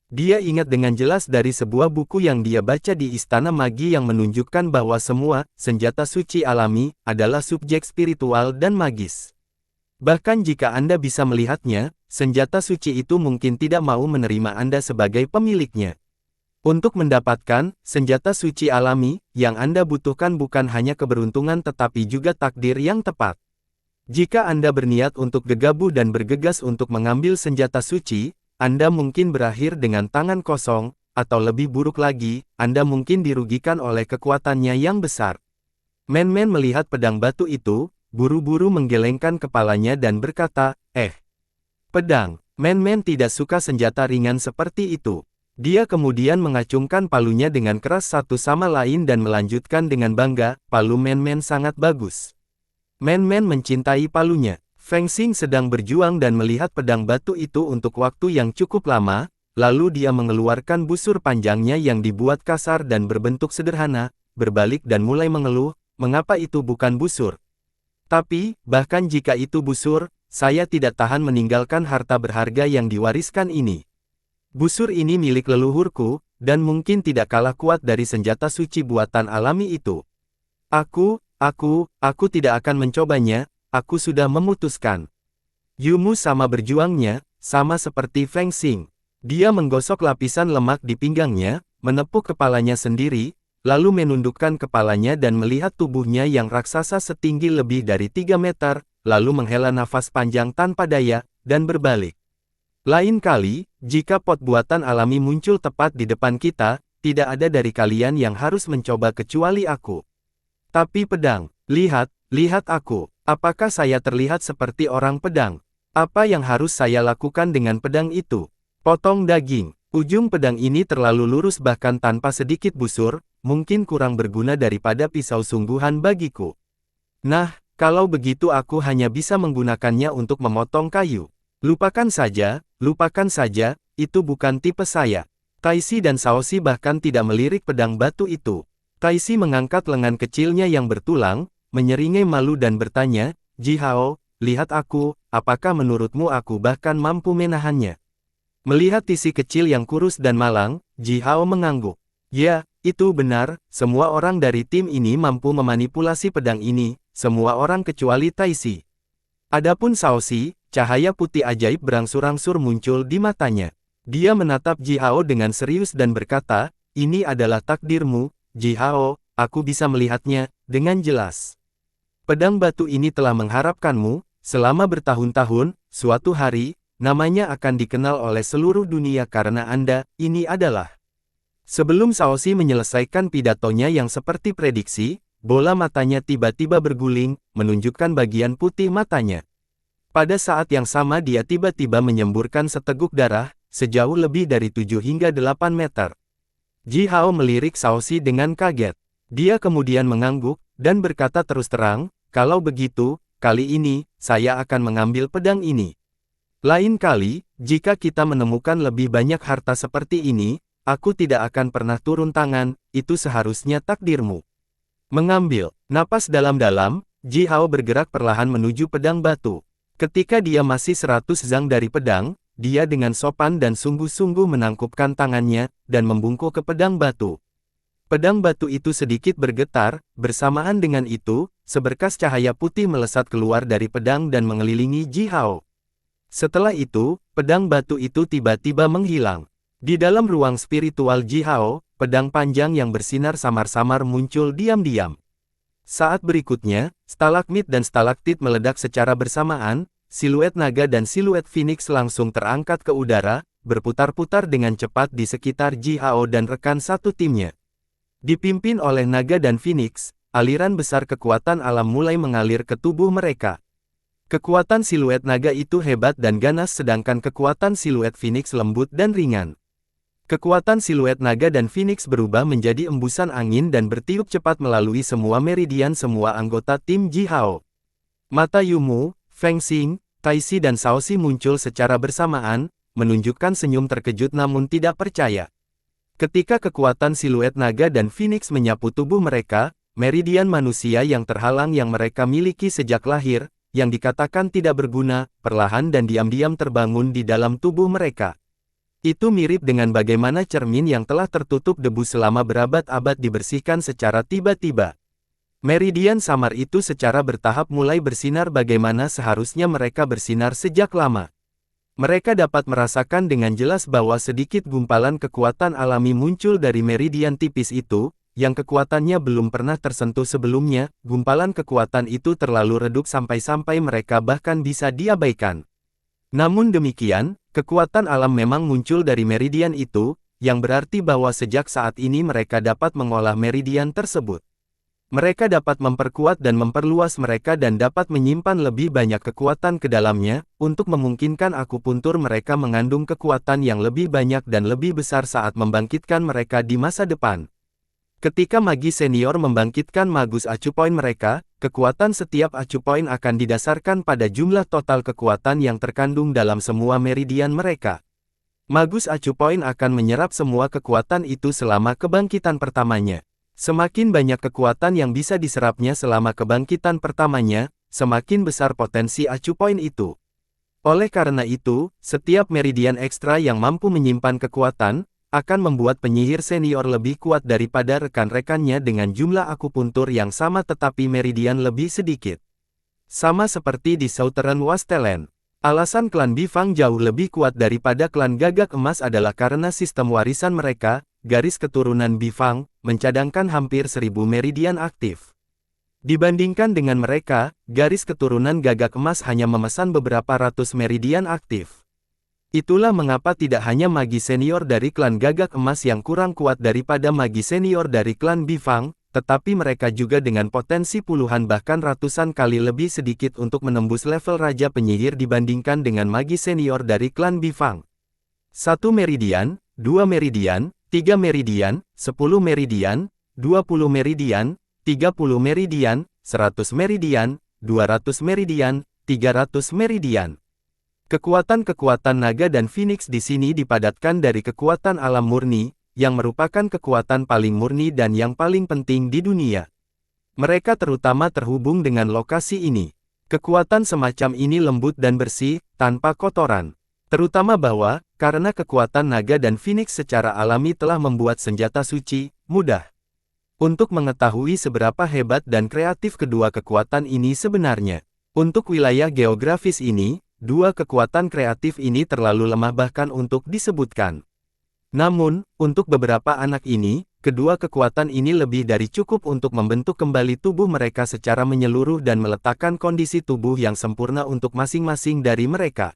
Dia ingat dengan jelas dari sebuah buku yang dia baca di Istana Magi yang menunjukkan bahwa semua senjata suci alami adalah subjek spiritual dan magis. Bahkan jika Anda bisa melihatnya, senjata suci itu mungkin tidak mau menerima Anda sebagai pemiliknya. Untuk mendapatkan senjata suci alami, yang Anda butuhkan bukan hanya keberuntungan tetapi juga takdir yang tepat. Jika Anda berniat untuk gegabah dan bergegas untuk mengambil senjata suci, Anda mungkin berakhir dengan tangan kosong, atau lebih buruk lagi, Anda mungkin dirugikan oleh kekuatannya yang besar. Man-Man melihat pedang batu itu, buru-buru menggelengkan kepalanya dan berkata, pedang. Man-Man tidak suka senjata ringan seperti itu. Dia kemudian mengacungkan palunya dengan keras satu sama lain dan melanjutkan dengan bangga, palu Man-Man sangat bagus. Man-Man mencintai palunya. Feng Xing sedang berjuang dan melihat pedang batu itu untuk waktu yang cukup lama, lalu dia mengeluarkan busur panjangnya yang dibuat kasar dan berbentuk sederhana, berbalik dan mulai mengeluh, mengapa itu bukan busur? Tapi, bahkan jika itu busur, saya tidak tahan meninggalkan harta berharga yang diwariskan ini. Busur ini milik leluhurku, dan mungkin tidak kalah kuat dari senjata suci buatan alami itu. Aku tidak akan mencobanya. Aku sudah memutuskan. Yumu sama berjuangnya, sama seperti Feng Xing. Dia menggosok lapisan lemak di pinggangnya, menepuk kepalanya sendiri, lalu menundukkan kepalanya dan melihat tubuhnya yang raksasa setinggi lebih dari 3 meter, lalu menghela nafas panjang tanpa daya, dan berbalik. Lain kali, jika pot buatan alami muncul tepat di depan kita, tidak ada dari kalian yang harus mencoba kecuali aku. Tapi pedang, lihat aku. Apakah saya terlihat seperti orang pedang? Apa yang harus saya lakukan dengan pedang itu? Potong daging. Ujung pedang ini terlalu lurus bahkan tanpa sedikit busur, mungkin kurang berguna daripada pisau sungguhan bagiku. Nah, kalau begitu aku hanya bisa menggunakannya untuk memotong kayu. Lupakan saja, itu bukan tipe saya. Taisi dan Shaoxi bahkan tidak melirik pedang batu itu. Taisi mengangkat lengan kecilnya yang bertulang, menyeringai malu dan bertanya, Ji Hao, lihat aku, apakah menurutmu aku bahkan mampu menahannya? Melihat Tisi kecil yang kurus dan malang, Ji Hao mengangguk. Ya, itu benar, semua orang dari tim ini mampu memanipulasi pedang ini, semua orang kecuali Taisi. Adapun Shaoxi, cahaya putih ajaib berangsur-angsur muncul di matanya. Dia menatap Ji Hao dengan serius dan berkata, ini adalah takdirmu, Ji Hao, aku bisa melihatnya dengan jelas. Pedang batu ini telah mengharapkanmu, selama bertahun-tahun, suatu hari, namanya akan dikenal oleh seluruh dunia karena Anda, ini adalah. Sebelum Shaoxi menyelesaikan pidatonya yang seperti prediksi, bola matanya tiba-tiba berguling, menunjukkan bagian putih matanya. Pada saat yang sama dia tiba-tiba menyemburkan seteguk darah, sejauh lebih dari 7 hingga 8 meter. Ji Hao melirik Shaoxi dengan kaget. Dia kemudian mengangguk, dan berkata terus terang, kalau begitu, kali ini, saya akan mengambil pedang ini. Lain kali, jika kita menemukan lebih banyak harta seperti ini, aku tidak akan pernah turun tangan, itu seharusnya takdirmu. Mengambil napas dalam-dalam, Ji Hao bergerak perlahan menuju pedang batu. Ketika dia masih 100 zang dari pedang, dia dengan sopan dan sungguh-sungguh menangkupkan tangannya, dan membungkuk ke pedang batu. Pedang batu itu sedikit bergetar, bersamaan dengan itu, seberkas cahaya putih melesat keluar dari pedang dan mengelilingi Ji Hao. Setelah itu, pedang batu itu tiba-tiba menghilang. Di dalam ruang spiritual Ji Hao, pedang panjang yang bersinar samar-samar muncul diam-diam. Saat berikutnya, stalagmit dan stalaktit meledak secara bersamaan, siluet naga dan siluet phoenix langsung terangkat ke udara, berputar-putar dengan cepat di sekitar Ji Hao dan rekan satu timnya. Dipimpin oleh naga dan phoenix, aliran besar kekuatan alam mulai mengalir ke tubuh mereka. Kekuatan siluet naga itu hebat dan ganas sedangkan kekuatan siluet phoenix lembut dan ringan. Kekuatan siluet naga dan phoenix berubah menjadi embusan angin dan bertiup cepat melalui semua meridian semua anggota tim Ji Hao. Mata Yumu, Feng Xing, Taisi dan Shaoxi muncul secara bersamaan, menunjukkan senyum terkejut namun tidak percaya. Ketika kekuatan siluet naga dan phoenix menyapu tubuh mereka, meridian manusia yang terhalang yang mereka miliki sejak lahir, yang dikatakan tidak berguna, perlahan dan diam-diam terbangun di dalam tubuh mereka. Itu mirip dengan bagaimana cermin yang telah tertutup debu selama berabad-abad dibersihkan secara tiba-tiba. Meridian samar itu secara bertahap mulai bersinar bagaimana seharusnya mereka bersinar sejak lama. Mereka dapat merasakan dengan jelas bahwa sedikit gumpalan kekuatan alami muncul dari meridian tipis itu, yang kekuatannya belum pernah tersentuh sebelumnya, gumpalan kekuatan itu terlalu redup sampai-sampai mereka bahkan bisa diabaikan. Namun demikian, kekuatan alam memang muncul dari meridian itu, yang berarti bahwa sejak saat ini mereka dapat mengolah meridian tersebut. Mereka dapat memperkuat dan memperluas mereka dan dapat menyimpan lebih banyak kekuatan ke dalamnya, untuk memungkinkan akupuntur mereka mengandung kekuatan yang lebih banyak dan lebih besar saat membangkitkan mereka di masa depan. Ketika magi senior membangkitkan magus acupoint mereka, kekuatan setiap acupoint akan didasarkan pada jumlah total kekuatan yang terkandung dalam semua meridian mereka. Magus acupoint akan menyerap semua kekuatan itu selama kebangkitan pertamanya. Semakin banyak kekuatan yang bisa diserapnya selama kebangkitan pertamanya, semakin besar potensi acupoint itu. Oleh karena itu, setiap meridian ekstra yang mampu menyimpan kekuatan, akan membuat penyihir senior lebih kuat daripada rekan-rekannya dengan jumlah akupuntur yang sama tetapi meridian lebih sedikit. Sama seperti di Southern Wasteland. Alasan klan Bifang jauh lebih kuat daripada klan Gagak Emas adalah karena sistem warisan mereka, garis keturunan Bifang, mencadangkan hampir 1000 meridian aktif. Dibandingkan dengan mereka, garis keturunan Gagak Emas hanya memesan beberapa ratus meridian aktif. Itulah mengapa tidak hanya magi senior dari klan Gagak Emas yang kurang kuat daripada magi senior dari klan Bifang, tetapi mereka juga dengan potensi puluhan bahkan ratusan kali lebih sedikit untuk menembus level Raja Penyihir dibandingkan dengan magi senior dari klan Bifang. 1 meridian, 2 meridian, 3 meridian, 10 meridian, 20 meridian, 30 meridian, 100 meridian, 200 meridian, 300 meridian. Kekuatan-kekuatan naga dan phoenix di sini dipadatkan dari kekuatan alam murni, yang merupakan kekuatan paling murni dan yang paling penting di dunia. Mereka terutama terhubung dengan lokasi ini. Kekuatan semacam ini lembut dan bersih, tanpa kotoran. Terutama bahwa, karena kekuatan naga dan phoenix secara alami telah membuat senjata suci, mudah. Untuk mengetahui seberapa hebat dan kreatif kedua kekuatan ini sebenarnya. Untuk wilayah geografis ini, dua kekuatan kreatif ini terlalu lemah bahkan untuk disebutkan. Namun, untuk beberapa anak ini, kedua kekuatan ini lebih dari cukup untuk membentuk kembali tubuh mereka secara menyeluruh dan meletakkan kondisi tubuh yang sempurna untuk masing-masing dari mereka.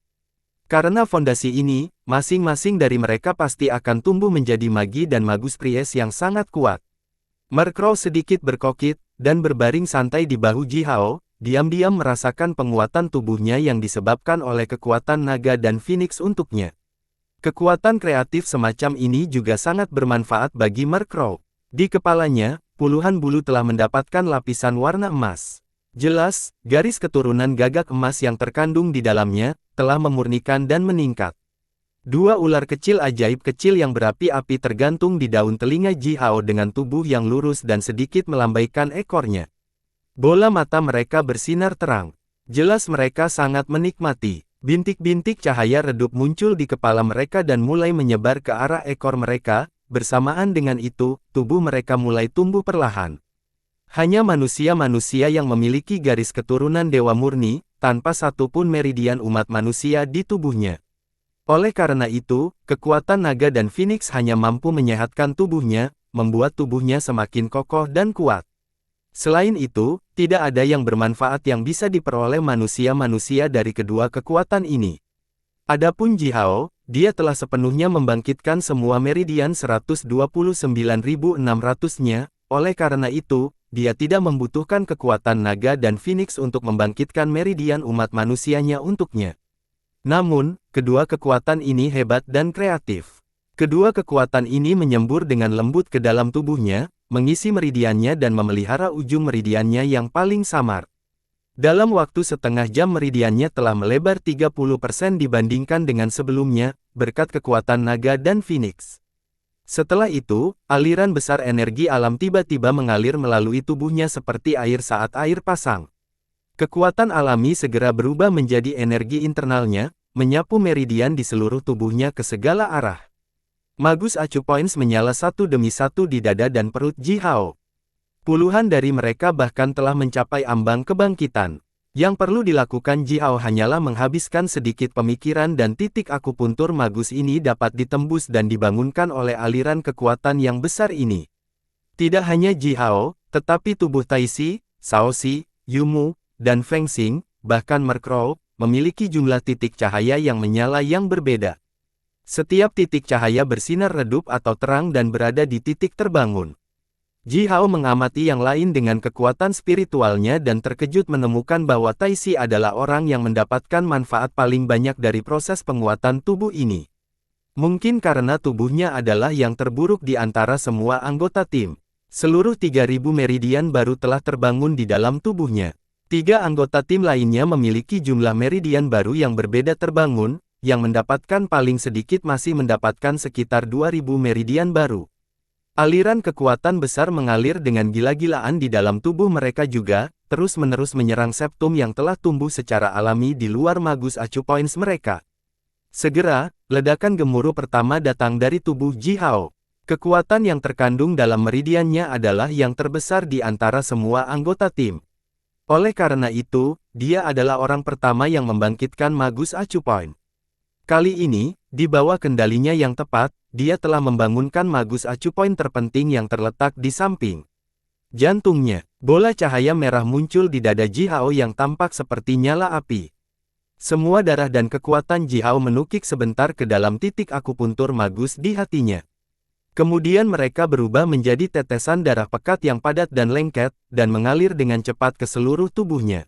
Karena fondasi ini, masing-masing dari mereka pasti akan tumbuh menjadi magi dan magus Pries yang sangat kuat. Murkrow sedikit berkokit, dan berbaring santai di bahu Ji Hao, diam-diam merasakan penguatan tubuhnya yang disebabkan oleh kekuatan naga dan phoenix untuknya. Kekuatan kreatif semacam ini juga sangat bermanfaat bagi Murkrow. Di kepalanya, puluhan bulu telah mendapatkan lapisan warna emas. Jelas, garis keturunan Gagak Emas yang terkandung di dalamnya, telah memurnikan dan meningkat. Dua ular kecil ajaib kecil yang berapi-api tergantung di daun telinga Ji Hao dengan tubuh yang lurus dan sedikit melambaikan ekornya. Bola mata mereka bersinar terang. Jelas mereka sangat menikmati. Bintik-bintik cahaya redup muncul di kepala mereka dan mulai menyebar ke arah ekor mereka, bersamaan dengan itu, tubuh mereka mulai tumbuh perlahan. Hanya manusia-manusia yang memiliki garis keturunan Dewa Murni, tanpa satupun meridian umat manusia di tubuhnya. Oleh karena itu, kekuatan naga dan phoenix hanya mampu menyehatkan tubuhnya, membuat tubuhnya semakin kokoh dan kuat. Selain itu, tidak ada yang bermanfaat yang bisa diperoleh manusia-manusia dari kedua kekuatan ini. Adapun Ji Hao, dia telah sepenuhnya membangkitkan semua meridian 129.600-nya, oleh karena itu, dia tidak membutuhkan kekuatan naga dan phoenix untuk membangkitkan meridian umat manusianya untuknya. Namun, kedua kekuatan ini hebat dan kreatif. Kedua kekuatan ini menyembur dengan lembut ke dalam tubuhnya, mengisi meridiannya dan memelihara ujung meridiannya yang paling samar. Dalam waktu setengah jam meridiannya telah melebar 30% dibandingkan dengan sebelumnya, berkat kekuatan naga dan phoenix. Setelah itu, aliran besar energi alam tiba-tiba mengalir melalui tubuhnya seperti air saat air pasang. Kekuatan alami segera berubah menjadi energi internalnya, menyapu meridian di seluruh tubuhnya ke segala arah. Magus Acu Points menyala satu demi satu di dada dan perut Ji Hao. Puluhan dari mereka bahkan telah mencapai ambang kebangkitan. Yang perlu dilakukan Ji Hao hanyalah menghabiskan sedikit pemikiran dan titik akupuntur magus ini dapat ditembus dan dibangunkan oleh aliran kekuatan yang besar ini. Tidak hanya Ji Hao, tetapi tubuh Taixi, Shaoxi, Yumu, dan Feng Xing, bahkan Murkrow, memiliki jumlah titik cahaya yang menyala yang berbeda. Setiap titik cahaya bersinar redup atau terang dan berada di titik terbangun. Ji Hao mengamati yang lain dengan kekuatan spiritualnya dan terkejut menemukan bahwa Taixi adalah orang yang mendapatkan manfaat paling banyak dari proses penguatan tubuh ini. Mungkin karena tubuhnya adalah yang terburuk di antara semua anggota tim. Seluruh 3000 meridian baru telah terbangun di dalam tubuhnya. 3 anggota tim lainnya memiliki jumlah meridian baru yang berbeda terbangun, yang mendapatkan paling sedikit masih mendapatkan sekitar 2000 meridian baru. Aliran kekuatan besar mengalir dengan gila-gilaan di dalam tubuh mereka juga, terus-menerus menyerang septum yang telah tumbuh secara alami di luar Magus Acu Points mereka. Segera, ledakan gemuruh pertama datang dari tubuh Ji Hao. Kekuatan yang terkandung dalam meridiannya adalah yang terbesar di antara semua anggota tim. Oleh karena itu, dia adalah orang pertama yang membangkitkan Magus Acu Point. Kali ini, di bawah kendalinya yang tepat, dia telah membangunkan Magus Acu Point terpenting yang terletak di samping jantungnya. Bola cahaya merah muncul di dada Ji Hao yang tampak seperti nyala api. Semua darah dan kekuatan Ji Hao menukik sebentar ke dalam titik akupuntur Magus di hatinya. Kemudian mereka berubah menjadi tetesan darah pekat yang padat dan lengket, dan mengalir dengan cepat ke seluruh tubuhnya.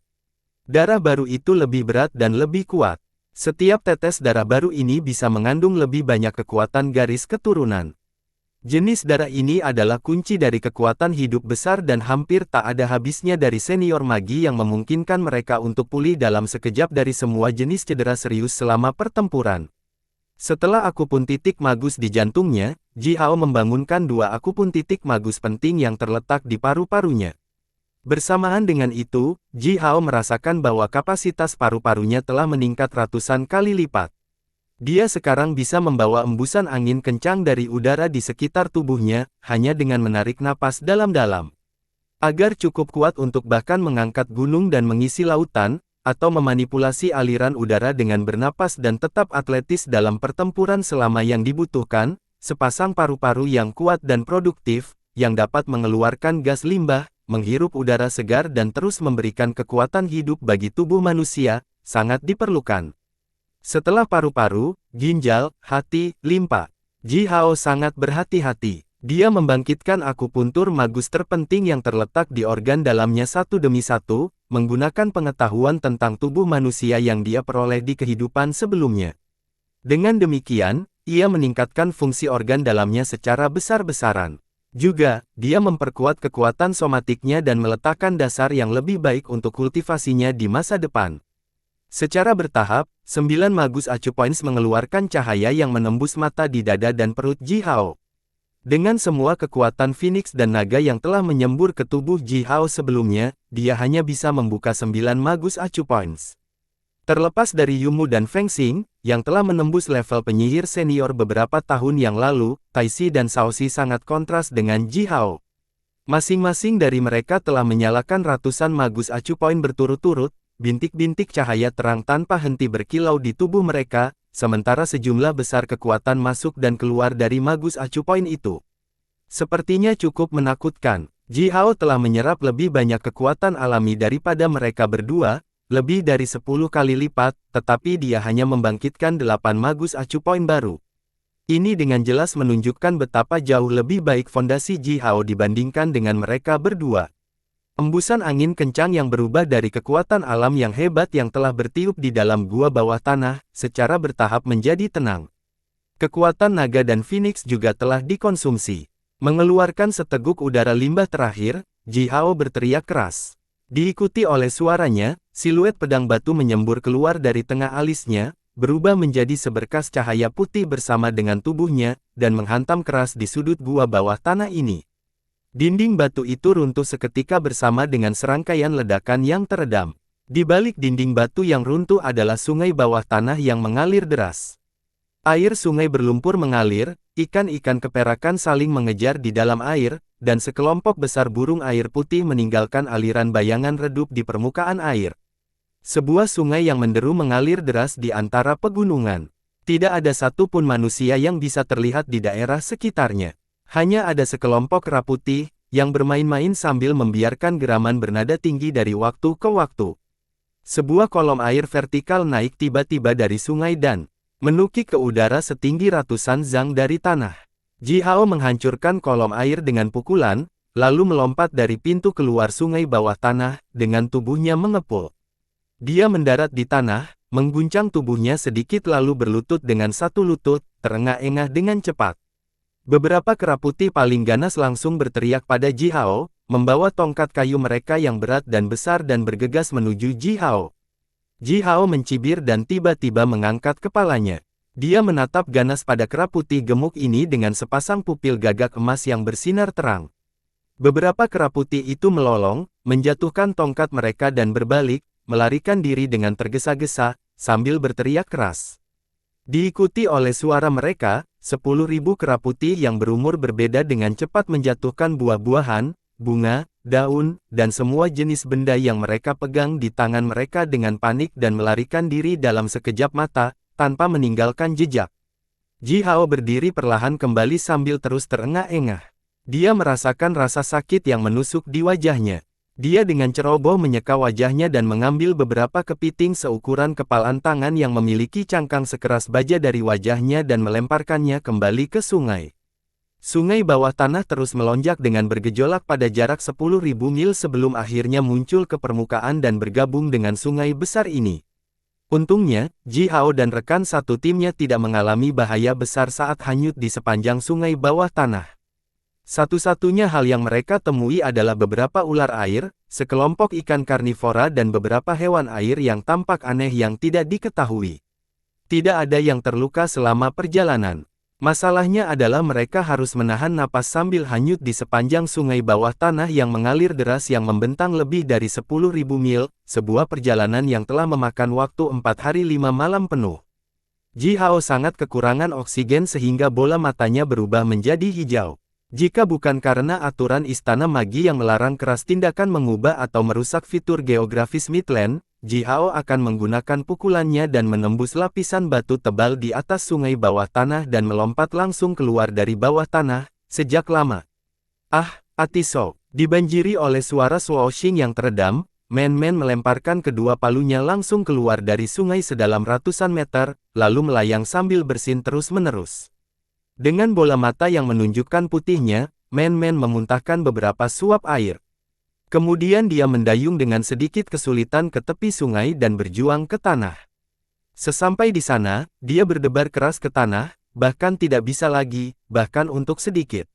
Darah baru itu lebih berat dan lebih kuat. Setiap tetes darah baru ini bisa mengandung lebih banyak kekuatan garis keturunan. Jenis darah ini adalah kunci dari kekuatan hidup besar dan hampir tak ada habisnya dari senior magi yang memungkinkan mereka untuk pulih dalam sekejap dari semua jenis cedera serius selama pertempuran. Setelah akupun titik magus di jantungnya, Ji Hao membangunkan dua akupun titik magus penting yang terletak di paru-parunya. Bersamaan dengan itu, Ji Hao merasakan bahwa kapasitas paru-parunya telah meningkat ratusan kali lipat. Dia sekarang bisa membawa embusan angin kencang dari udara di sekitar tubuhnya, hanya dengan menarik napas dalam-dalam. Agar cukup kuat untuk bahkan mengangkat gunung dan mengisi lautan, atau memanipulasi aliran udara dengan bernapas dan tetap atletis dalam pertempuran selama yang dibutuhkan, sepasang paru-paru yang kuat dan produktif, yang dapat mengeluarkan gas limbah, menghirup udara segar dan terus memberikan kekuatan hidup bagi tubuh manusia, sangat diperlukan. Setelah paru-paru, ginjal, hati, limpa, Ji Hao sangat berhati-hati. Dia membangkitkan akupuntur magus terpenting yang terletak di organ dalamnya satu demi satu, menggunakan pengetahuan tentang tubuh manusia yang dia peroleh di kehidupan sebelumnya. Dengan demikian, ia meningkatkan fungsi organ dalamnya secara besar-besaran. Juga, dia memperkuat kekuatan somatiknya dan meletakkan dasar yang lebih baik untuk kultivasinya di masa depan. Secara bertahap, 9 Magus Acu Points mengeluarkan cahaya yang menembus mata di dada dan perut Ji Hao. Dengan semua kekuatan Phoenix dan naga yang telah menyembur ke tubuh Ji Hao sebelumnya, dia hanya bisa membuka 9 Magus Acu Points. Terlepas dari Yumu dan Feng Xing, yang telah menembus level penyihir senior beberapa tahun yang lalu, Tai Si dan Shao Xi sangat kontras dengan Ji Hao. Masing-masing dari mereka telah menyalakan ratusan Magus Acu Point berturut-turut. Bintik-bintik cahaya terang tanpa henti berkilau di tubuh mereka, sementara sejumlah besar kekuatan masuk dan keluar dari Magus Acu Point itu. Sepertinya cukup menakutkan. Ji Hao telah menyerap lebih banyak kekuatan alami daripada mereka berdua, lebih dari 10 kali lipat, tetapi dia hanya membangkitkan 8 Magus Acu Point baru. Ini dengan jelas menunjukkan betapa jauh lebih baik fondasi Ji Hao dibandingkan dengan mereka berdua. Embusan angin kencang yang berubah dari kekuatan alam yang hebat yang telah bertiup di dalam gua bawah tanah, secara bertahap menjadi tenang. Kekuatan naga dan Phoenix juga telah dikonsumsi. Mengeluarkan seteguk udara limbah terakhir, Ji Hao berteriak keras. Diikuti oleh suaranya, siluet pedang batu menyembur keluar dari tengah alisnya, berubah menjadi seberkas cahaya putih bersama dengan tubuhnya, dan menghantam keras di sudut gua bawah tanah ini. Dinding batu itu runtuh seketika bersama dengan serangkaian ledakan yang teredam. Di balik dinding batu yang runtuh adalah sungai bawah tanah yang mengalir deras. Air sungai berlumpur mengalir, ikan-ikan keperakan saling mengejar di dalam air, dan sekelompok besar burung air putih meninggalkan aliran bayangan redup di permukaan air. Sebuah sungai yang menderu mengalir deras di antara pegunungan. Tidak ada satupun manusia yang bisa terlihat di daerah sekitarnya. Hanya ada sekelompok kera putih, yang bermain-main sambil membiarkan geraman bernada tinggi dari waktu ke waktu. Sebuah kolom air vertikal naik tiba-tiba dari sungai dan menukik ke udara setinggi ratusan zang dari tanah. Ji Hao menghancurkan kolom air dengan pukulan, lalu melompat dari pintu keluar sungai bawah tanah, dengan tubuhnya mengepul. Dia mendarat di tanah, mengguncang tubuhnya sedikit lalu berlutut dengan satu lutut, terengah-engah dengan cepat. Beberapa kera putih paling ganas langsung berteriak pada Ji Hao, membawa tongkat kayu mereka yang berat dan besar dan bergegas menuju Ji Hao. Ji Hao mencibir dan tiba-tiba mengangkat kepalanya. Dia menatap ganas pada kera putih gemuk ini dengan sepasang pupil gagak emas yang bersinar terang. Beberapa kera putih itu melolong, menjatuhkan tongkat mereka dan berbalik, melarikan diri dengan tergesa-gesa, sambil berteriak keras. Diikuti oleh suara mereka, 10.000 kera putih yang berumur berbeda dengan cepat menjatuhkan buah-buahan, bunga, daun, dan semua jenis benda yang mereka pegang di tangan mereka dengan panik dan melarikan diri dalam sekejap mata, tanpa meninggalkan jejak. Ji Hao berdiri perlahan kembali sambil terus terengah-engah. Dia merasakan rasa sakit yang menusuk di wajahnya. Dia dengan ceroboh menyeka wajahnya dan mengambil beberapa kepiting seukuran kepalan tangan yang memiliki cangkang sekeras baja dari wajahnya dan melemparkannya kembali ke sungai. Sungai bawah tanah terus melonjak dengan bergejolak pada jarak 10.000 mil sebelum akhirnya muncul ke permukaan dan bergabung dengan sungai besar ini. Untungnya, Ji Hao dan rekan satu timnya tidak mengalami bahaya besar saat hanyut di sepanjang sungai bawah tanah. Satu-satunya hal yang mereka temui adalah beberapa ular air, sekelompok ikan karnivora dan beberapa hewan air yang tampak aneh yang tidak diketahui. Tidak ada yang terluka selama perjalanan. Masalahnya adalah mereka harus menahan napas sambil hanyut di sepanjang sungai bawah tanah yang mengalir deras yang membentang lebih dari 10.000 mil, sebuah perjalanan yang telah memakan waktu 4 hari 5 malam penuh. Ji Hao sangat kekurangan oksigen sehingga bola matanya berubah menjadi hijau. Jika bukan karena aturan Istana Magi yang melarang keras tindakan mengubah atau merusak fitur geografis Midland, Ji Hao akan menggunakan pukulannya dan menembus lapisan batu tebal di atas sungai bawah tanah dan melompat langsung keluar dari bawah tanah, sejak lama. Ah, Atisou, dibanjiri oleh suara swooshing yang teredam, Man-Man melemparkan kedua palunya langsung keluar dari sungai sedalam ratusan meter, lalu melayang sambil bersin terus-menerus. Dengan bola mata yang menunjukkan putihnya, Man-Man memuntahkan beberapa suap air. Kemudian dia mendayung dengan sedikit kesulitan ke tepi sungai dan berjuang ke tanah. Sesampai di sana, dia berdebar keras ke tanah, bahkan tidak bisa lagi, bahkan untuk sedikit.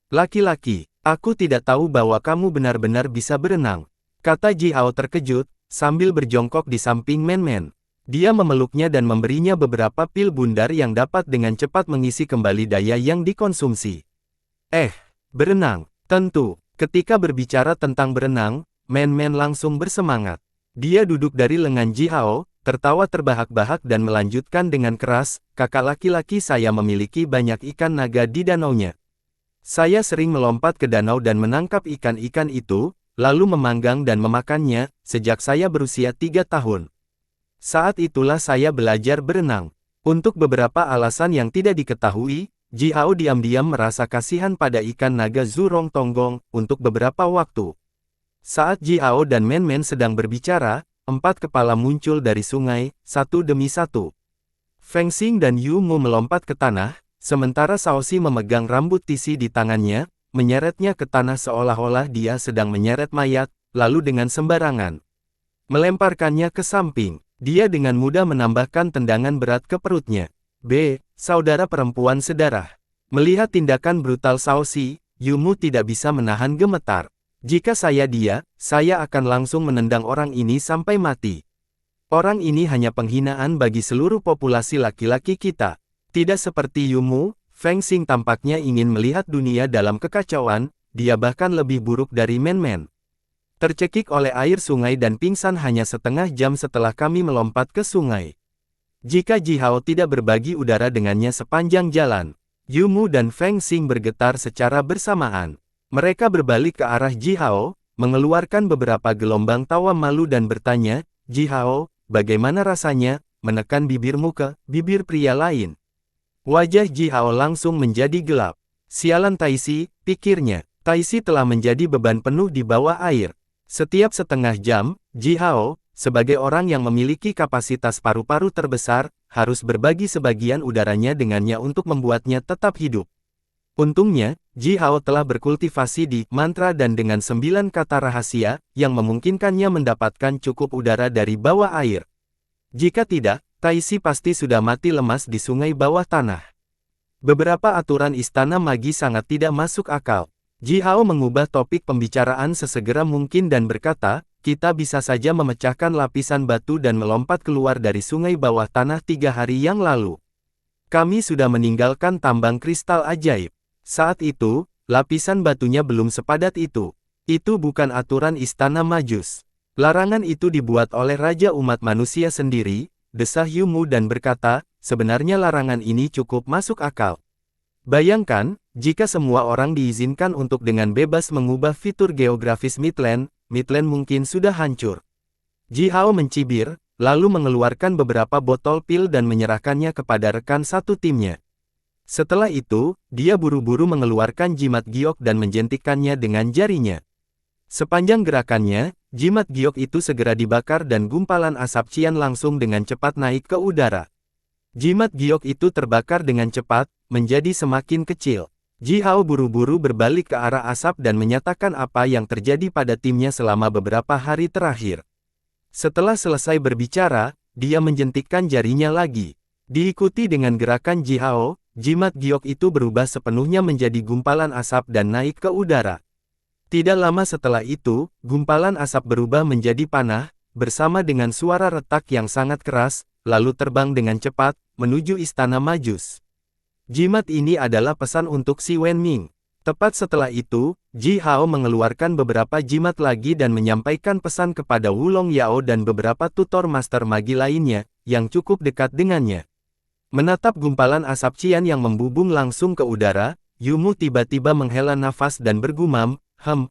Laki-laki, aku tidak tahu bahwa kamu benar-benar bisa berenang, kata Ji Hao terkejut, sambil berjongkok di samping Man-Man. Dia memeluknya dan memberinya beberapa pil bundar yang dapat dengan cepat mengisi kembali daya yang dikonsumsi. Berenang, tentu. Ketika berbicara tentang berenang, Man-Man langsung bersemangat. Dia duduk dari lengan Ji Hao, tertawa terbahak-bahak dan melanjutkan dengan keras, kakak laki-laki saya memiliki banyak ikan naga di danaunya. Saya sering melompat ke danau dan menangkap ikan-ikan itu, lalu memanggang dan memakannya, sejak saya berusia 3 tahun. Saat itulah saya belajar berenang. Untuk beberapa alasan yang tidak diketahui, Ji Hao diam-diam merasa kasihan pada ikan naga Zurong Tonggong untuk beberapa waktu. Saat Ji Hao dan Man-Man sedang berbicara, 4 kepala muncul dari sungai, satu demi satu. Feng Xing dan Yu Mu melompat ke tanah, sementara Shaoxi memegang rambut Tisi di tangannya, menyeretnya ke tanah seolah-olah dia sedang menyeret mayat, lalu dengan sembarangan melemparkannya ke samping. Dia dengan mudah menambahkan tendangan berat ke perutnya. Saudara perempuan sedarah. Melihat tindakan brutal Shaoxi, Yu Mu tidak bisa menahan gemetar. Jika saya dia, saya akan langsung menendang orang ini sampai mati. Orang ini hanya penghinaan bagi seluruh populasi laki-laki kita. Tidak seperti Yu Mu, Feng Xing tampaknya ingin melihat dunia dalam kekacauan, dia bahkan lebih buruk dari Man-Man. Tercekik oleh air sungai dan pingsan hanya setengah jam setelah kami melompat ke sungai. Jika Ji Hao tidak berbagi udara dengannya sepanjang jalan, Yu Mu dan Feng Xing bergetar secara bersamaan. Mereka berbalik ke arah Ji Hao, mengeluarkan beberapa gelombang tawa malu dan bertanya, Ji Hao, bagaimana rasanya, menekan bibirmu ke bibir pria lain? Wajah Ji Hao langsung menjadi gelap. Sialan Taisi, pikirnya, Taisi telah menjadi beban penuh di bawah air. Setiap setengah jam, Ji Hao, sebagai orang yang memiliki kapasitas paru-paru terbesar, harus berbagi sebagian udaranya dengannya untuk membuatnya tetap hidup. Untungnya, Ji Hao telah berkultivasi di mantra dan dengan 9 kata rahasia, yang memungkinkannya mendapatkan cukup udara dari bawah air. Jika tidak, Taisi pasti sudah mati lemas di sungai bawah tanah. Beberapa aturan Istana Magi sangat tidak masuk akal. Ji Hao mengubah topik pembicaraan sesegera mungkin dan berkata, kita bisa saja memecahkan lapisan batu dan melompat keluar dari sungai bawah tanah 3 hari yang lalu. Kami sudah meninggalkan tambang kristal ajaib. Saat itu, lapisan batunya belum sepadat itu. Itu bukan aturan Istana Majus. Larangan itu dibuat oleh Raja Umat Manusia sendiri, desah Yu Mu dan berkata, sebenarnya larangan ini cukup masuk akal. Bayangkan, jika semua orang diizinkan untuk dengan bebas mengubah fitur geografis Midland, Midland mungkin sudah hancur. Ji Hao mencibir, lalu mengeluarkan beberapa botol pil dan menyerahkannya kepada rekan satu timnya. Setelah itu, dia buru-buru mengeluarkan jimat giok dan menjentikkannya dengan jarinya. Sepanjang gerakannya, jimat giok itu segera dibakar dan gumpalan asap cian langsung dengan cepat naik ke udara. Jimat giok itu terbakar dengan cepat, menjadi semakin kecil. Ji Hao buru-buru berbalik ke arah asap dan menyatakan apa yang terjadi pada timnya selama beberapa hari terakhir. Setelah selesai berbicara, dia menjentikkan jarinya lagi. Diikuti dengan gerakan Ji Hao, jimat giok itu berubah sepenuhnya menjadi gumpalan asap dan naik ke udara. Tidak lama setelah itu, gumpalan asap berubah menjadi panah, bersama dengan suara retak yang sangat keras, lalu terbang dengan cepat, menuju istana Majus. Jimat ini adalah pesan untuk Si Wenming. Tepat setelah itu, Ji Hao mengeluarkan beberapa jimat lagi dan menyampaikan pesan kepada Wulong Yao dan beberapa tutor master magi lainnya, yang cukup dekat dengannya. Menatap gumpalan asap cian yang membubung langsung ke udara, Yumu tiba-tiba menghela nafas dan bergumam,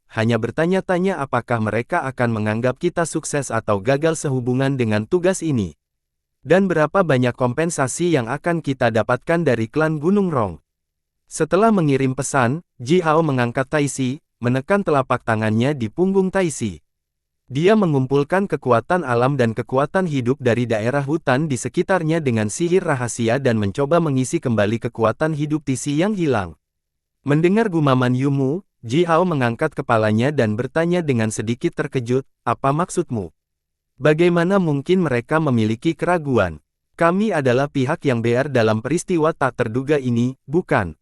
hanya bertanya-tanya apakah mereka akan menganggap kita sukses atau gagal sehubungan dengan tugas ini. Dan berapa banyak kompensasi yang akan kita dapatkan dari klan Gunung Rong. Setelah mengirim pesan, Ji Hao mengangkat Taisi, menekan telapak tangannya di punggung Taisi. Dia mengumpulkan kekuatan alam dan kekuatan hidup dari daerah hutan di sekitarnya dengan sihir rahasia dan mencoba mengisi kembali kekuatan hidup Taisi yang hilang. Mendengar gumaman Yumu, Ji Hao mengangkat kepalanya dan bertanya dengan sedikit terkejut, "Apa maksudmu? Bagaimana mungkin mereka memiliki keraguan? Kami adalah pihak yang bear dalam peristiwa tak terduga ini, bukan?"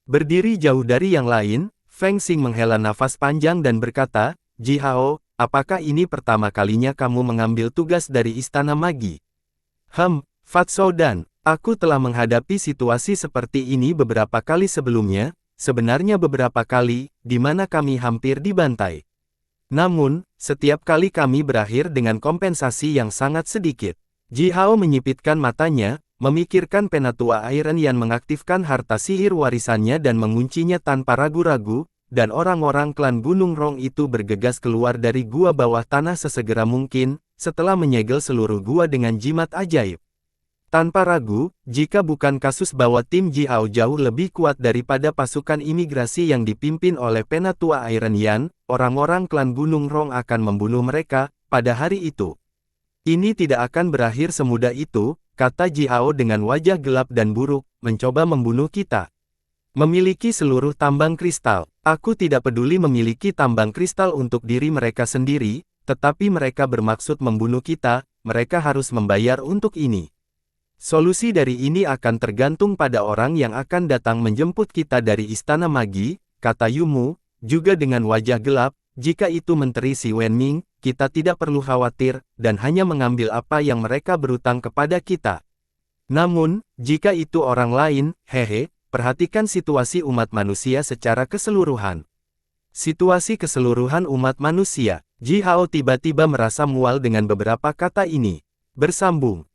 Berdiri jauh dari yang lain, Feng Xing menghela nafas panjang dan berkata, "Ji Hao, apakah ini pertama kalinya kamu mengambil tugas dari Istana Magi?" Fat Soudan, aku telah menghadapi situasi seperti ini beberapa kali sebelumnya, sebenarnya beberapa kali, di mana kami hampir dibantai. Namun, setiap kali kami berakhir dengan kompensasi yang sangat sedikit." Ji Hao menyipitkan matanya, memikirkan Penatua Iron yang mengaktifkan harta sihir warisannya dan menguncinya tanpa ragu-ragu, dan orang-orang klan Gunung Rong itu bergegas keluar dari gua bawah tanah sesegera mungkin, setelah menyegel seluruh gua dengan jimat ajaib. Tanpa ragu, jika bukan kasus bahwa tim Ji Hao jauh lebih kuat daripada pasukan imigrasi yang dipimpin oleh Penatua Iron Yan, orang-orang klan Gunung Rong akan membunuh mereka, pada hari itu. "Ini tidak akan berakhir semudah itu," kata Ji Hao dengan wajah gelap dan buruk, "mencoba membunuh kita. Memiliki seluruh tambang kristal. Aku tidak peduli memiliki tambang kristal untuk diri mereka sendiri, tetapi mereka bermaksud membunuh kita, mereka harus membayar untuk ini. Solusi dari ini akan tergantung pada orang yang akan datang menjemput kita dari Istana Magi," kata Yumu, juga dengan wajah gelap, "jika itu Menteri Si Wenming, kita tidak perlu khawatir, dan hanya mengambil apa yang mereka berutang kepada kita. Namun, jika itu orang lain, perhatikan situasi umat manusia secara keseluruhan." Situasi keseluruhan umat manusia. Ji Hao tiba-tiba merasa mual dengan beberapa kata ini. Bersambung.